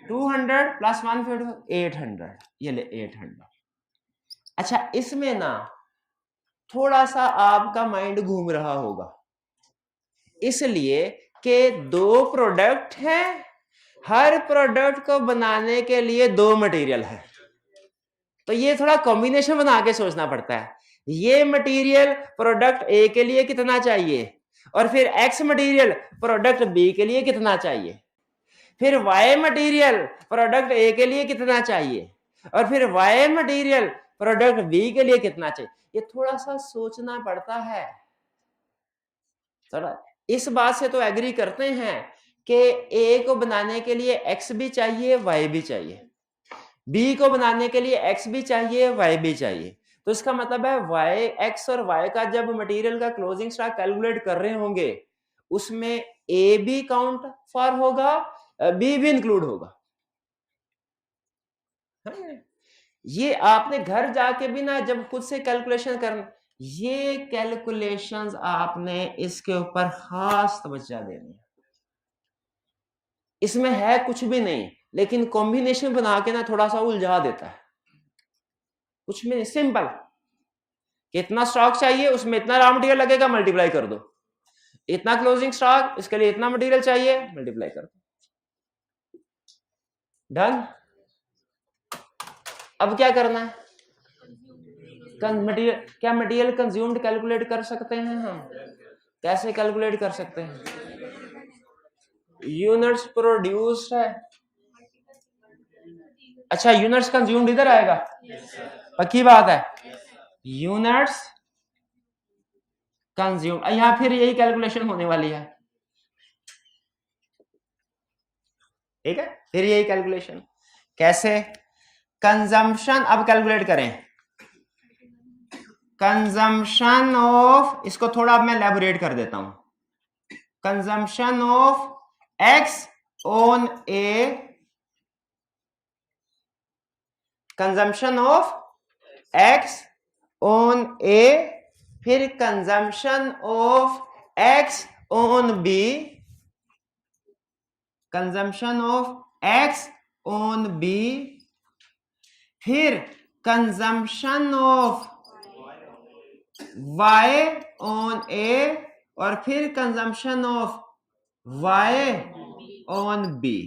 S1: 200 प्लस 150 800, ये ले 800। अच्छा इसमें ना थोड़ा सा आपका माइंड घूम रहा होगा, इसलिए कि दो प्रोडक्ट हैं, हर प्रोडक्ट को बनाने के लिए दो मटेरियल है, तो ये थोड़ा कॉम्बिनेशन बना के सोचना पड़ता है। ये मटेरियल प्रोडक्ट ए के लिए कितना चाहिए, और फिर एक्स मटेरियल प्रोडक्ट बी के लिए कितना चाहिए, फिर वाई मटेरियल प्रोडक्ट ए के लिए कितना चाहिए, और फिर वाई मटेरियल प्रोडक्ट बी के लिए कितना चाहिए। ये थोड़ा सा सोचना पड़ता है। थोड़ा इस बात से तो एग्री करते हैं कि ए को बनाने के लिए एक्स भी चाहिए, वाई भी चाहिए, बी को बनाने के लिए एक्स भी चाहिए, वाई भी चाहिए। तो इसका मतलब है वाई, एक्स और वाई का जब मटेरियल का क्लोजिंग स्टॉक कैलकुलेट कर रहे होंगे, उसमें ए भी काउंट फॉर होगा, बी भी इंक्लूड होगा। ये आपने घर जाके भी ना जब खुद से कैलकुलेशन करना, ये कैलकुलेशंस आपने इसके ऊपर खास तवज्जो देनी है। इसमें है कुछ भी नहीं, लेकिन कॉम्बिनेशन बना के ना थोड़ा सा उलझा देता है। कुछ में सिंपल, कितना स्टॉक चाहिए उसमें इतना रॉ मटेरियल लगेगा, मल्टीप्लाई कर दो, इतना क्लोजिंग स्टॉक इसके लिए इतना मटेरियल चाहिए, मल्टीप्लाई कर दो, डन। अब क्या करना है, मटेरियल, क्या मटेरियल कंज्यूम्ड कैलकुलेट कर सकते हैं हम? कैसे कैलकुलेट कर सकते हैं? यूनिट्स प्रोड्यूस्ड है, अच्छा यूनिट्स कंज्यूम्ड इधर आएगा, पक्की बात है, यूनिट्स कंज्यूम, यहां फिर यही कैलकुलेशन होने वाली है, ठीक है, फिर यही कैलकुलेशन। कैसे? कंजम्पशन अब कैलकुलेट करें, कंजम्पशन ऑफ, इसको थोड़ा अब मैं एलैबोरेट कर देता हूं, consumption of X on A, consumption of X on A, फिर consumption of X on B, consumption of X on B, फिर consumption of Y on A, और फिर consumption of Y on B.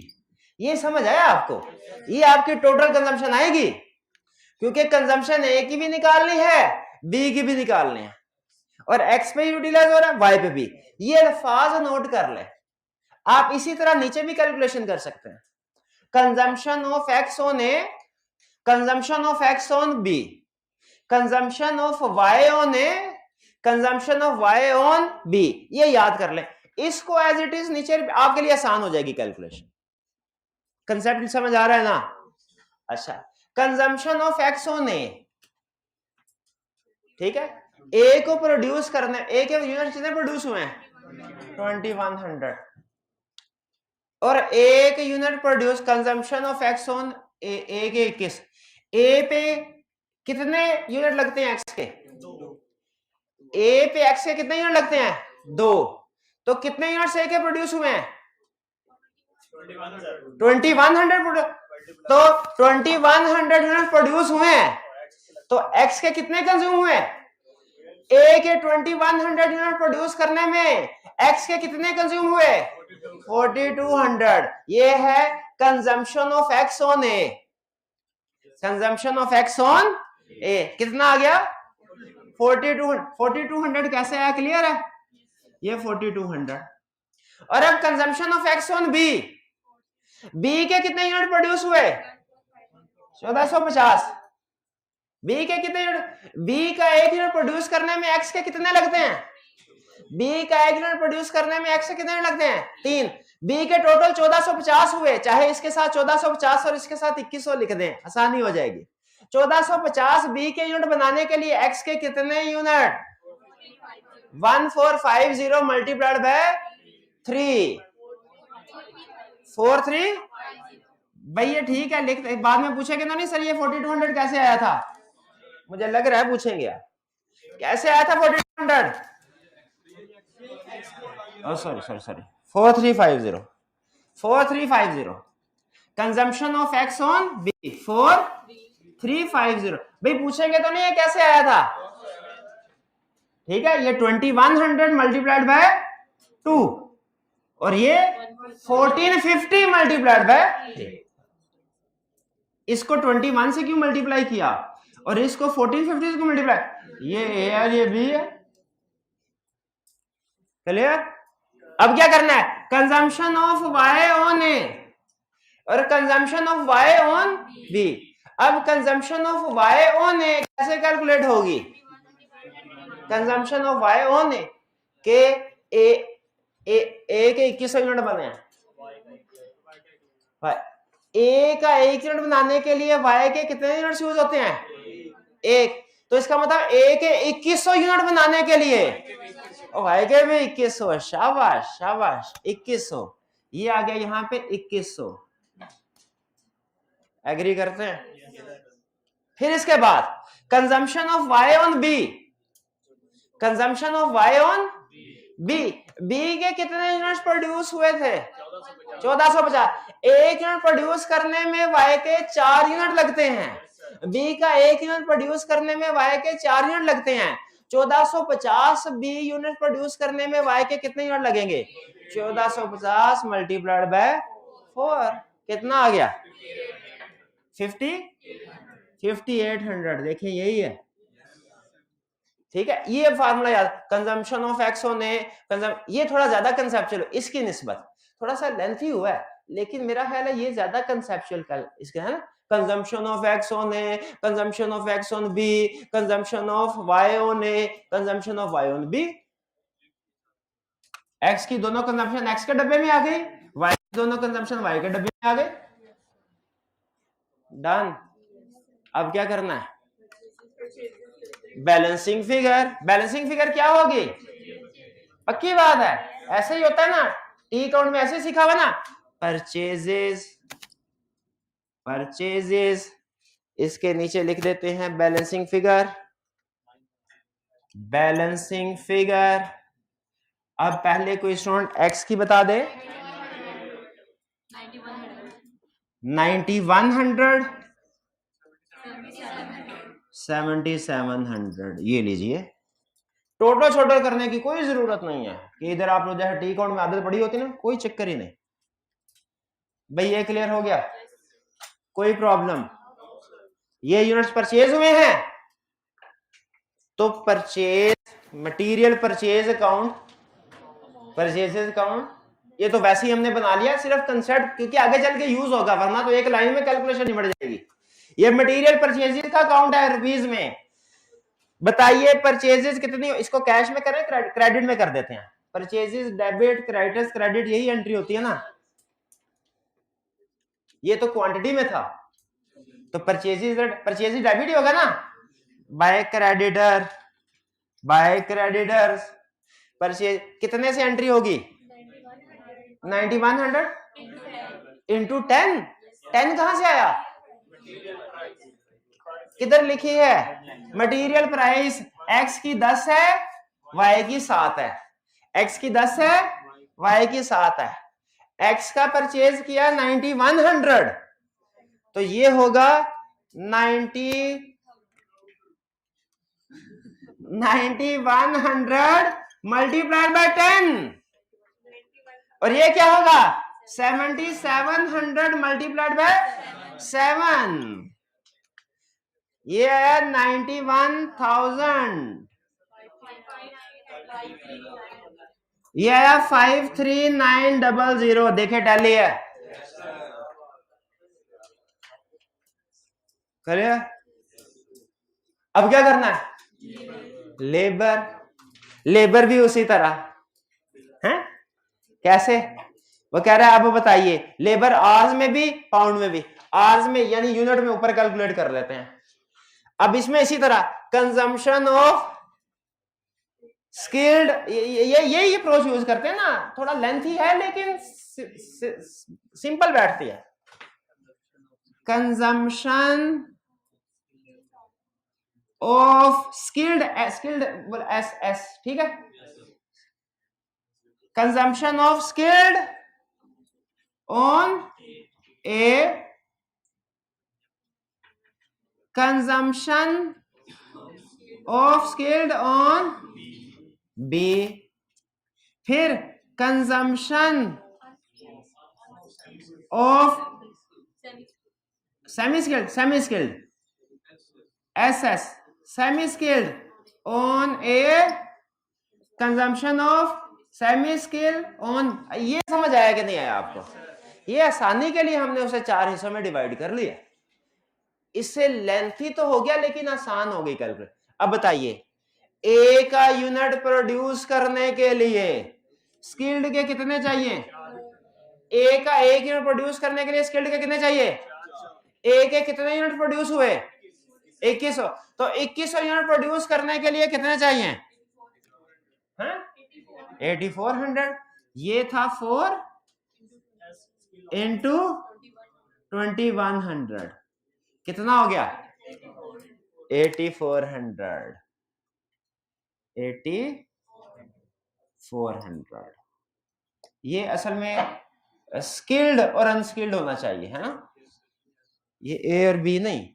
S1: ये समझ आया आपको? ये आपकी टोटल कंजम्पशन आएगी, क्योंकि कंजम्पशन ए की भी निकालनी है, बी की भी निकालनी है, और एक्स पे यूटिलाइज हो रहा है, वाई पे भी। ये अल्फाज नोट कर ले। आप इसी तरह नीचे भी कैलकुलेशन कर सकते हैं, consumption of X on A, consumption of X on B, consumption of Y on A, consumption of Y on B. ये याद कर लें, इसको एज इट इज नीचे आपके लिए आसान हो जाएगी कैलकुलेशन। कंसेप्ट समझ आ रहा है ना? अच्छा, कंजम्पशन ऑफ एक्स ऑन ए, ठीक है, ए को प्रोड्यूस करने, ए के यूनिट कितने प्रोड्यूस हुए हैं? 2100, और ए के unit produce, consumption of X on A के 21, ए पे कितने यूनिट लगते हैं एक्स के? ए पे एक्स के कितने यूनिट लगते हैं? 2, तो कितने यूनिट्स ए के प्रोड्यूस हुए हैं? 2100, तो 2100 यूनिट प्रोड्यूस हुए हैं, तो एक्स के कितने कंज्यूम हुए? ए के 2100 यूनिट प्रोड्यूस करने में एक्स के कितने कंज्यूम हुए? 4200। ये है consumption of X on A, consumption of X on A कितना आ गया? 4200 कैसे आया? क्लियर है? ये 4200। और अब consumption of X on B, B के कितने यूनिट प्रोड्यूस हुए? 1450। बी के कितने यूनिट? बी का एक यूनिट प्रोड्यूस करने में एक्स के कितने लगते हैं? बी का एक यूनिट प्रोड्यूस करने में एक्स के कितने लगते हैं? 3। बी के टोटल 1450 हुए, चाहे इसके साथ 1450 और इसके साथ 2100 लिख दें, आसानी हो जाएगी। 1450 बी के यूनिट बनाने के लिए एक्स के कितने यूनिट? 1450 multiplied by 3, 43। भाई ये ठीक है, लिख, बाद में पूछेंगे ना, नहीं सर ये 4200 कैसे आया था? मुझे लग रहा है पूछेंगे यार, कैसे आया था 4200? Sorry 4350, 4350 consumption of X on B 4350। भाई पूछेंगे तो नहीं ये कैसे आया था, ठीक है। ये 2100 मल्टीप्लाइड बाय 2 और ये 1450 मल्टीप्लाइड बाय 3। इसको 21 से क्यों मल्टीप्लाई किया और इसको 1450 से क्यों मल्टीप्लाई, ये ए है ये बी है, क्लियर। अब क्या करना है, consumption of Y on A और consumption of Y on B. अब consumption of Y on A कैसे कैलकुलेट होगी, consumption of Y on A के ए के 2100 यूनिट बने हैं, ए का 1 यूनिट बनाने के लिए वाई के कितने यूनिट्स यूज होते हैं, 1। तो इसका मतलब ए के 2100 यूनिट बनाने के लिए वाई के भी 2100, शाबाश शाबाश 2100, ये आ गया यहाँ पे 2100, एग्री करते हैं। फिर इसके बाद consumption of Y on B, consumption of Y on B, B के कितने यूनिट्स प्रोड्यूस हुए थे, 1450। 1 यूनिट प्रोड्यूस करने में वाई के 4 यूनिट लगते हैं, बी का 1 यूनिट प्रोड्यूस करने में वाई के 4 यूनिट लगते हैं। 1450 बी यूनिट प्रोड्यूस करने में वाई के कितने यूनिट लगेंगे, 1450 मल्टीप्लाइड बाय 4, कितना आ गया 5800। देखिए यही है, ठीक है। ये फार्मूला याद, कंजम्पशन ऑफ एक्स ऑन ए, ये थोड़ा ज्यादा कंसेप्चुअल, इसकी निस्बत थोड़ा सा लेंथी हुआ है, लेकिन मेरा ख्याल है ये ज्यादा कंसेप्चुअल इसका है ना। Consumption of X on A, consumption of X on B, consumption of Y on A, consumption of Y on B. X की दोनों कंजम्पशन एक्स के डब्बे में आ गई, वाई की दोनों कंजम्पशन वाई के डब्बे में आ गए, डन। अब क्या करना है, बैलेंसिंग फिगर। बैलेंसिंग फिगर क्या होगी, पक्की बात है, ऐसे ही होता है ना, टी अकाउंट में ऐसे सीखा हुआ ना, परचेजेस, परचेजेस, इसके नीचे लिख देते हैं बैलेंसिंग फिगर, बैलेंसिंग फिगर। अब पहले कोई स्टूडेंट एक्स की बता दे, 9100 7700, ये लीजिए। टोटल छोटल करने की कोई जरूरत नहीं है कि इधर आप लोग जैसे टी अकाउंट में आदत पड़ी होती ना, कोई चक्कर ही नहीं। भाई ये क्लियर हो गया, कोई प्रॉब्लम। ये यूनिट्स परचेज हुए हैं तो purchase material purchase account, purchases account, ये तो वैसे ही हमने बना लिया, सिर्फ कंसेप्ट क्योंकि आगे चल के यूज होगा, वरना तो एक लाइन में कैलकुलेशन निपट जाएगी। ये मटेरियल परचेजेस का अकाउंट है रुपीज में। बताइए परचेजेस कितनी, इसको कैश में करें क्रेडिट में कर देते हैं, परचेजेस डेबिट क्रेडिट क्रेडिट, यही एंट्री होती है ना। ये तो क्वांटिटी में था, तो परचेजेस डेबिट ही होगा ना, by creditor, by creditors. Purchase कितने से एंट्री होगी, 9100 इंटू 10। 10 कहां से आया, किधर लिखी है, मटेरियल प्राइस एक्स की 10 है वाई की 7 है, एक्स की 10 है वाई की 7 है, एक्स का परचेज किया 9100, तो ये होगा 9100 मल्टीप्लाइड बाय 10, और ये क्या होगा 7700 मल्टीप्लाइड बाय 7, ये आया 91,000, ये आया 53900। देखे टैली है, करिए। अब क्या करना है, लेबर, लेबर भी उसी तरह है, कैसे, वो कह रहा है अब बताइए लेबर आवर्स में भी पाउंड में भी, आवर्स में यानी यूनिट में ऊपर कैलकुलेट कर लेते हैं। अब इसमें इसी तरह कंजम्पशन ऑफ स्किल्ड, ये अप्रोच यूज करते हैं ना, थोड़ा लेंथी है लेकिन सिंपल बैठती है। Consumption of skilled, skilled S S, ठीक है, consumption of skilled on A consumption of skilled on B, फिर consumption of semi skilled SS semi skilled on A consumption of semi skilled on। ये समझ आया कि नहीं आया आपको? ये आसानी के लिए हमने उसे 4 हिस्सों में डिवाइड कर लिया। इससे लेंथी तो हो गया लेकिन आसान हो गई कैलकुलेट। अब बताइए ए का यूनिट प्रोड्यूस करने के लिए स्किल्ड के कितने चाहिए? ए का 1 यूनिट प्रोड्यूस करने के लिए स्किल्ड के कितने चाहिए? ए के कितने यूनिट प्रोड्यूस हुए? 2100। तो 2100 यूनिट प्रोड्यूस करने के लिए कितने चाहिए? 8400। ये था 4 इंटू 2100, कितना हो गया? 8400। 8400 ये असल में स्किल्ड और अनस्किल्ड होना चाहिए, है ना? ये ए और बी नहीं,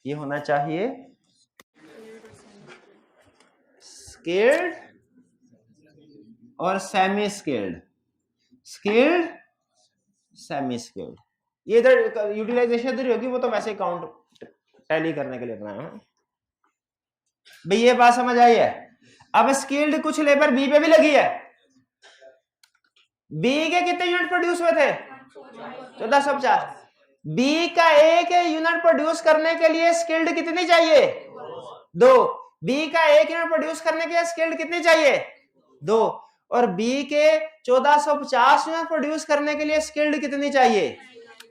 S1: ये होना चाहिए स्किल्ड और semi skilled. Skilled semi skilled, ये इधर यूटिलाइजेशन इधर होगी, वो तो वैसे काउंट टैली करने के लिए बनाया है भाई। ये बात समझ आई है? अब स्किल्ड कुछ लेबर बी पे भी लगी है। बी के कितने यूनिट प्रोड्यूस हुए थे? 1450। बी का एक यूनिट प्रोड्यूस करने के लिए स्किल्ड कितनी चाहिए? 2। बी का 1 यूनिट प्रोड्यूस करने के लिए स्किल्ड कितनी चाहिए? 2। और बी के 1450 यूनिट प्रोड्यूस करने के लिए स्किल्ड कितनी चाहिए?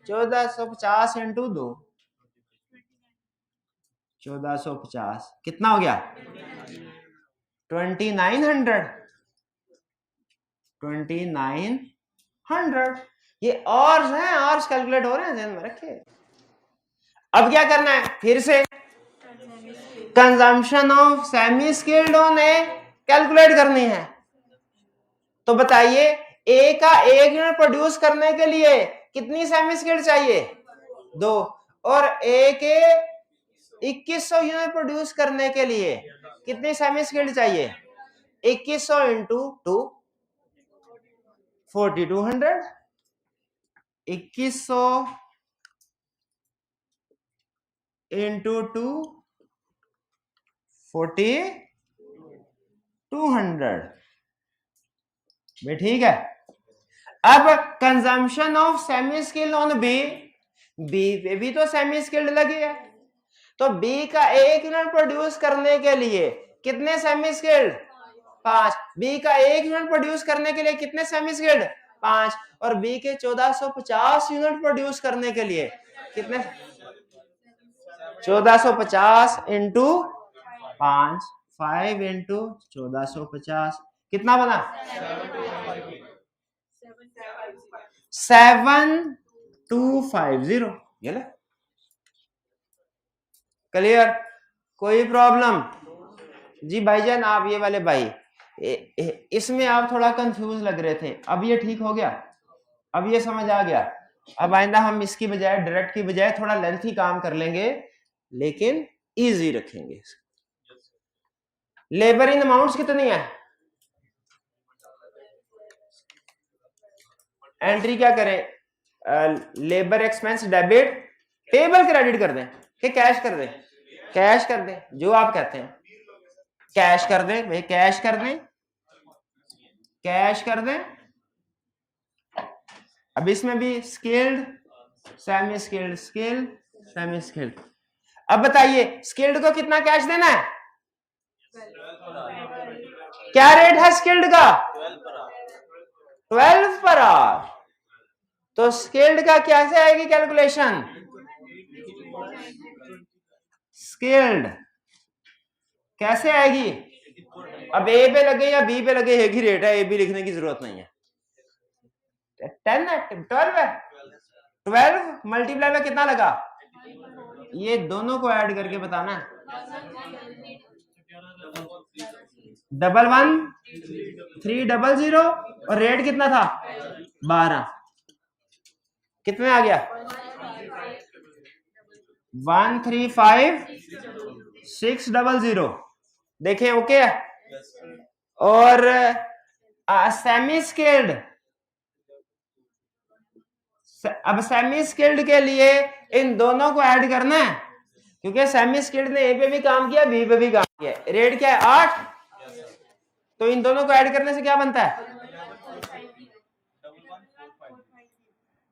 S1: 1450 इंटू 2, 1450 कितना हो गया? 2900। 2900 ये ऑर्स हैं, ऑर्स कैलकुलेट हो रहे हैं, ध्यान में रखिए। अब क्या करना है? फिर से consumption of semi skilled on A calculate करनी है। तो बताइए ए का 1 यूनिट प्रोड्यूस करने के लिए कितनी सेमी स्किल्ड चाहिए? 2। और ए के 2100 यूनिट प्रोड्यूस करने के लिए कितनी सेमी स्किल्ड चाहिए? 2100 इंटू 2, 4200। 2100 इंटू 2, 4200 भी ठीक है। अब consumption of semi skilled on B, B पे भी तो सेमी स्किल्ड लगी है, तो बी का 1 यूनिट प्रोड्यूस करने के लिए कितने सेमी स्किल्ड? 5। बी का 1 यूनिट प्रोड्यूस करने के लिए कितने सेमी स्किल्ड? 5। और बी के 1450 यूनिट प्रोड्यूस करने के लिए कितने? 1450 इंटू 5, 5 इंटू 1450 कितना बना? 7250। ये ले क्लियर? कोई प्रॉब्लम? जी भाईजान आप ये वाले भाई इसमें आप थोड़ा कंफ्यूज लग रहे थे, अब ये ठीक हो गया, अब ये समझ आ गया। अब आइंदा हम इसकी बजाय डायरेक्ट की बजाय थोड़ा लेंथी काम कर लेंगे लेकिन इजी रखेंगे। लेबर इन अमाउंट्स कितनी है? एंट्री क्या करें? Labour expense debit, payable credit कर दें कि कैश कर दें? कैश कर दें, जो आप कहते हैं। कैश कर दें भाई, कैश कर दें, कैश कर दें। अब इसमें भी skilled semi skilled, skilled semi skilled. अब बताइए स्किल्ड को कितना कैश देना है? क्या रेट है स्किल्ड का? 12 पर आवर। तो स्किल्ड का कैसे आएगी कैलकुलेशन? स्किल्ड कैसे आएगी? अब ए पे लगे या बी पे लगे एक ही रेट है, ए बी लिखने की जरूरत नहीं है। 10 है, 12 है, 12 मल्टीप्लाई में कितना लगा? ये दोनों को ऐड करके बताना है। 111300 और रेट कितना था? 12। कितने आ गया? 135600। देखें ओके है। और सेमी स्केल्ड, अब सेमी स्किल्ड के लिए इन दोनों को ऐड करना है, क्योंकि सेमी स्किल्ड ने ए पे भी काम किया, बी पे भी काम किया। रेट क्या है? 8। तो इन दोनों को ऐड करने से क्या बनता है?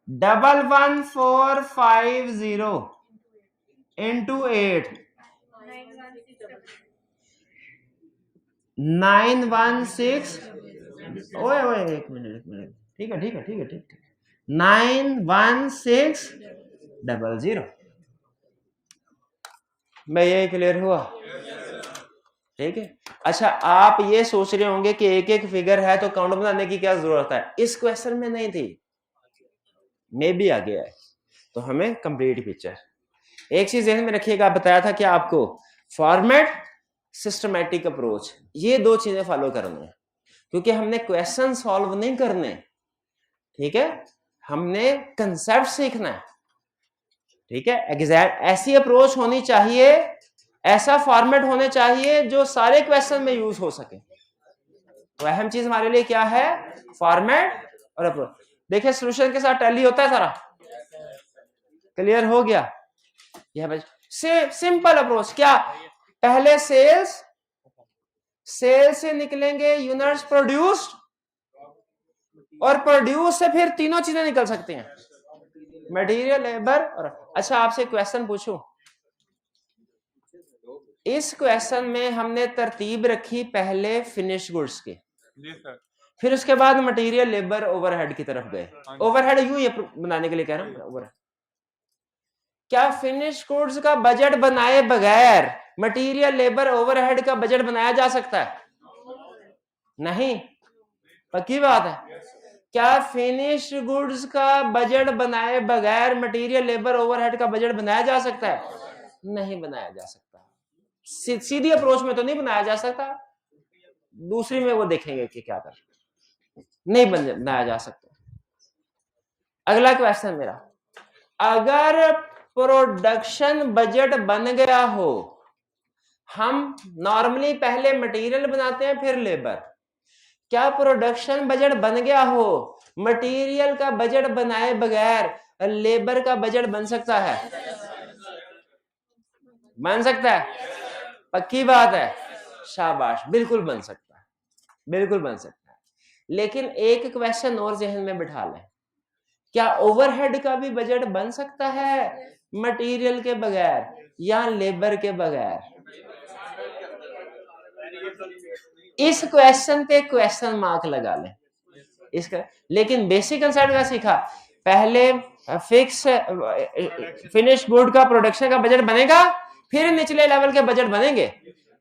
S1: 11450 इंटू 8 916। ओए ओए एक मिनट, ठीक है 91600। मैं ये क्लियर हुआ? ठीक है। अच्छा, आप ये सोच रहे होंगे कि एक एक फिगर है तो काउंट बनाने की क्या जरूरत है? इस क्वेश्चन में नहीं थी, मे भी आ गया है। तो हमें कंप्लीट पिक्चर, एक चीज ध्यान में रखिएगा, बताया था कि आपको फॉर्मेट, सिस्टमैटिक अप्रोच, ये दो चीजें फॉलो करनी है, क्योंकि हमने क्वेश्चन सॉल्व नहीं करने, ठीक है, हमने कंसेप्ट सीखना है। ठीक है, एग्जैक्ट ऐसी अप्रोच होनी चाहिए, ऐसा फॉर्मेट होने चाहिए जो सारे क्वेश्चन में यूज हो सके। तो अहम चीज हमारे लिए क्या है? फॉर्मेट और अप्रोच। देखिए सॉल्यूशन के साथ टैली होता है सारा, क्लियर हो गया? यह भाई सिंपल अप्रोच। क्या? पहले सेल्स से निकलेंगे यूनिट्स प्रोड्यूस्ड, और प्रोड्यूस से फिर तीनों चीजें निकल सकती हैं, मटेरियल, लेबर और। अच्छा, आपसे क्वेश्चन पूछूं, इस क्वेश्चन में हमने तरतीब रखी पहले फिनिश गुड्स की, फिर उसके बाद मटेरियल, लेबर, ओवरहेड की तरफ गए। ओवरहेड यूं ये बनाने के लिए कह रहा हूं, ओवरहेड। क्या फिनिश गुड्स का बजट बनाए बगैर मटेरियल, लेबर, ओवरहेड का बजट बनाया जा सकता है? नहीं, पक्की बात है। क्या फिनिश गुड्स का बजट बनाए बगैर मटेरियल, लेबर, ओवरहेड का बजट बनाया जा सकता है? नहीं बनाया जा सकता। सीधी अप्रोच में तो नहीं बनाया जा सकता, दूसरी में वो देखेंगे कि क्या कर, नहीं बनाया जा सकता। अगला क्वेश्चन मेरा, अगर प्रोडक्शन बजट बन गया हो, हम नॉर्मली पहले मटेरियल बनाते हैं फिर लेबर, क्या प्रोडक्शन बजट बन गया हो, मटेरियल का बजट बनाए बगैर लेबर का बजट बन सकता है? बन सकता है? पक्की बात है, शाबाश, बिल्कुल बन सकता है, बिल्कुल बन सकता है। लेकिन एक क्वेश्चन और जहन में बिठा लें, क्या ओवरहेड का भी बजट बन सकता है मटेरियल के बगैर या लेबर के बगैर? इस क्वेश्चन पे क्वेश्चन मार्क लगा लें इसका। लेकिन बेसिक कंसेप्ट का सीखा, पहले फिक्स फिनिश गुड का प्रोडक्शन का बजट बनेगा, फिर निचले लेवल के बजट बनेंगे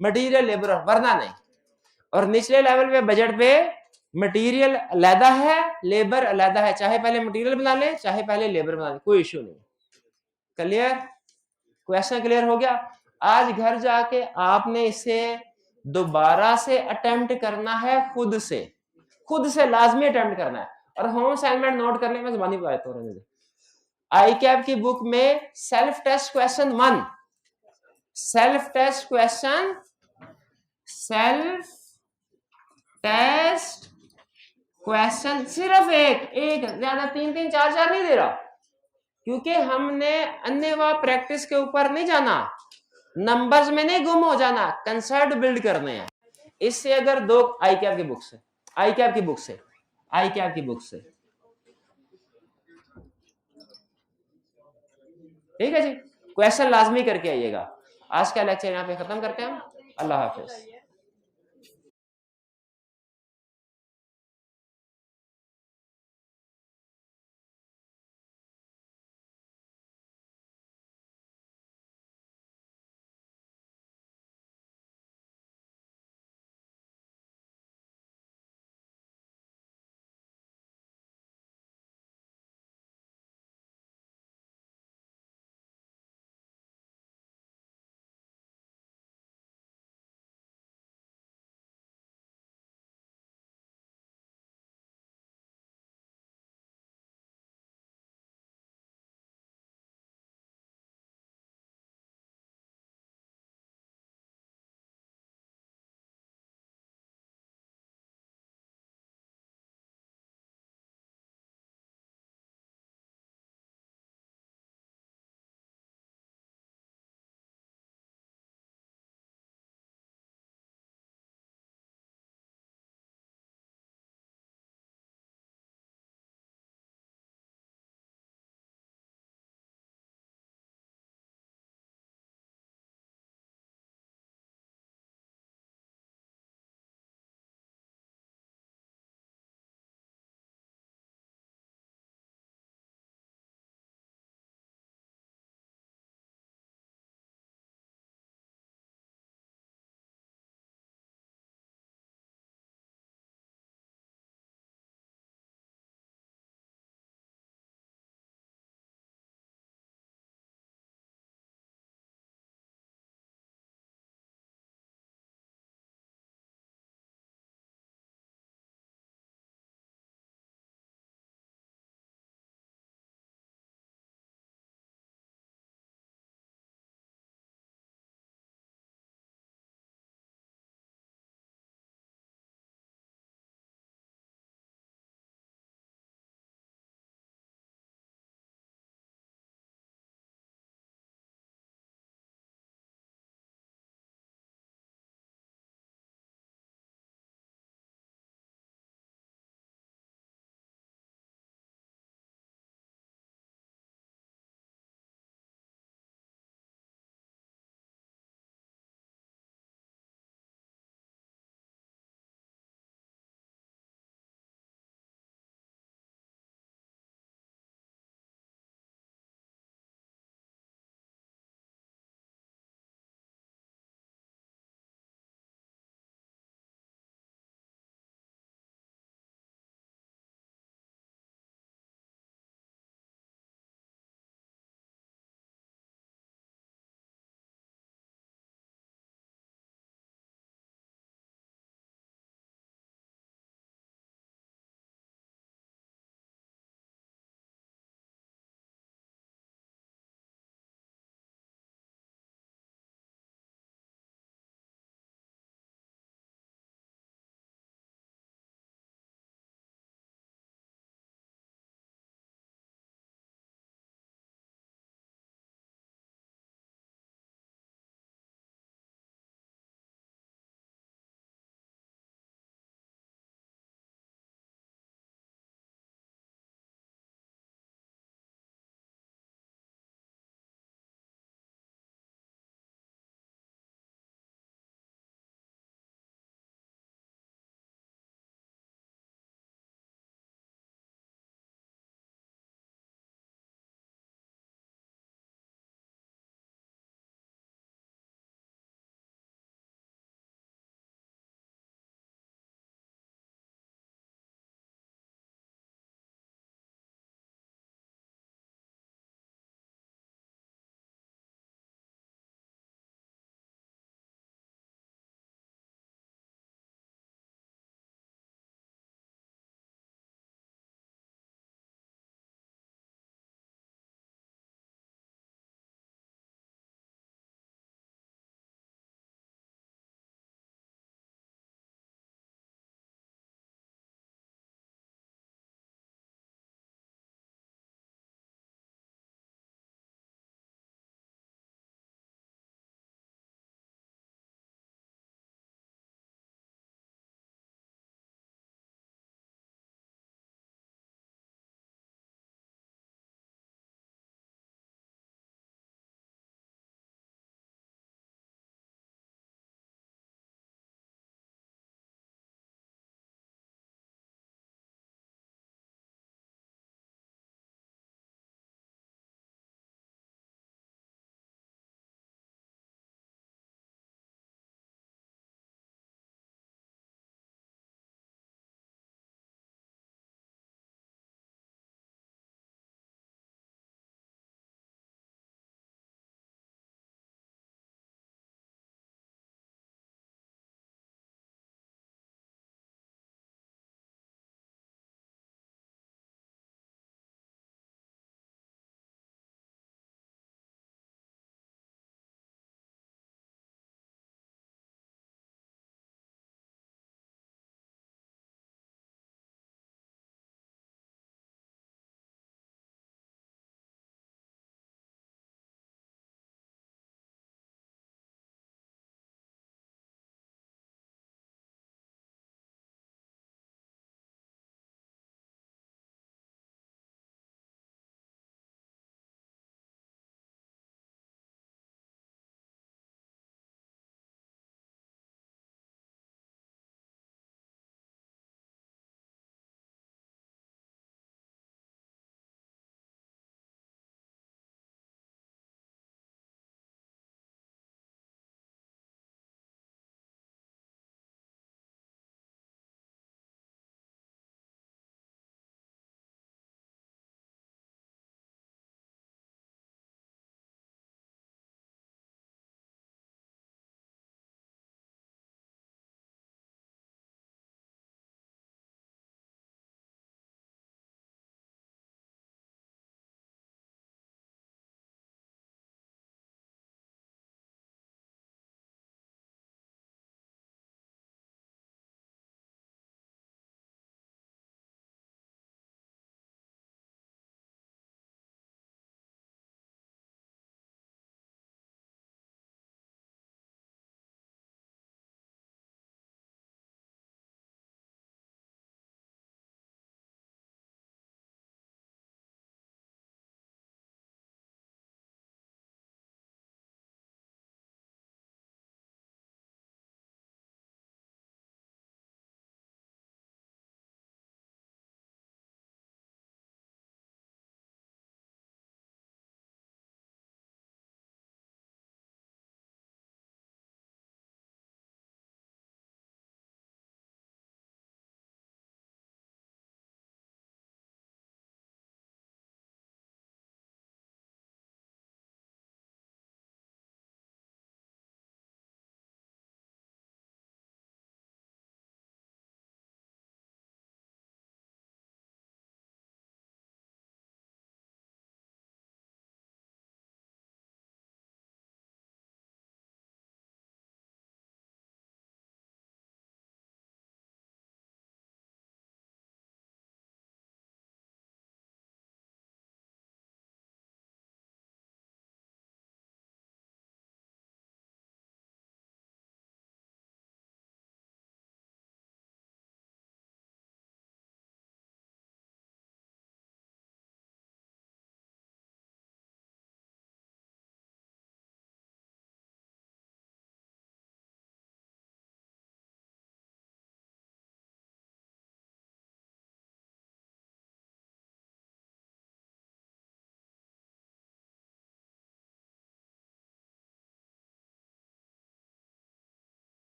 S1: मटेरियल, लेबर, वरना नहीं। और निचले लेवल पे बजट पे मटेरियल अलग है, लेबर अलग है, चाहे पहले मटेरियल बना ले चाहे पहले लेबर बना ले, कोई इश्यू नहीं। क्लियर? क्वेश्चन क्लियर हो गया? आज घर जाके आपने इसे दोबारा से अटेम्प्ट करना है, खुद से लाजमी अटेम्प्ट करना है। और होम असाइनमेंट नोट करने में जुबानी बात हो रही है। आई कैप की बुक में self test question 1, self test question, self test question सिर्फ एक, ज्यादा 3 4 नहीं दे रहा, क्योंकि हमने अन्यवा प्रैक्टिस के ऊपर नहीं जाना, नंबर्स में नहीं गुम हो जाना, कंसेप्ट बिल्ड करने हैं। इससे अगर दो आई कैप की बुक से, आई कैप की बुक से, ठीक है जी, क्वेश्चन लाजमी करके आइएगा। आज का लेक्चर यहाँ पे खत्म करते हैं हम। अल्लाह हाफिज।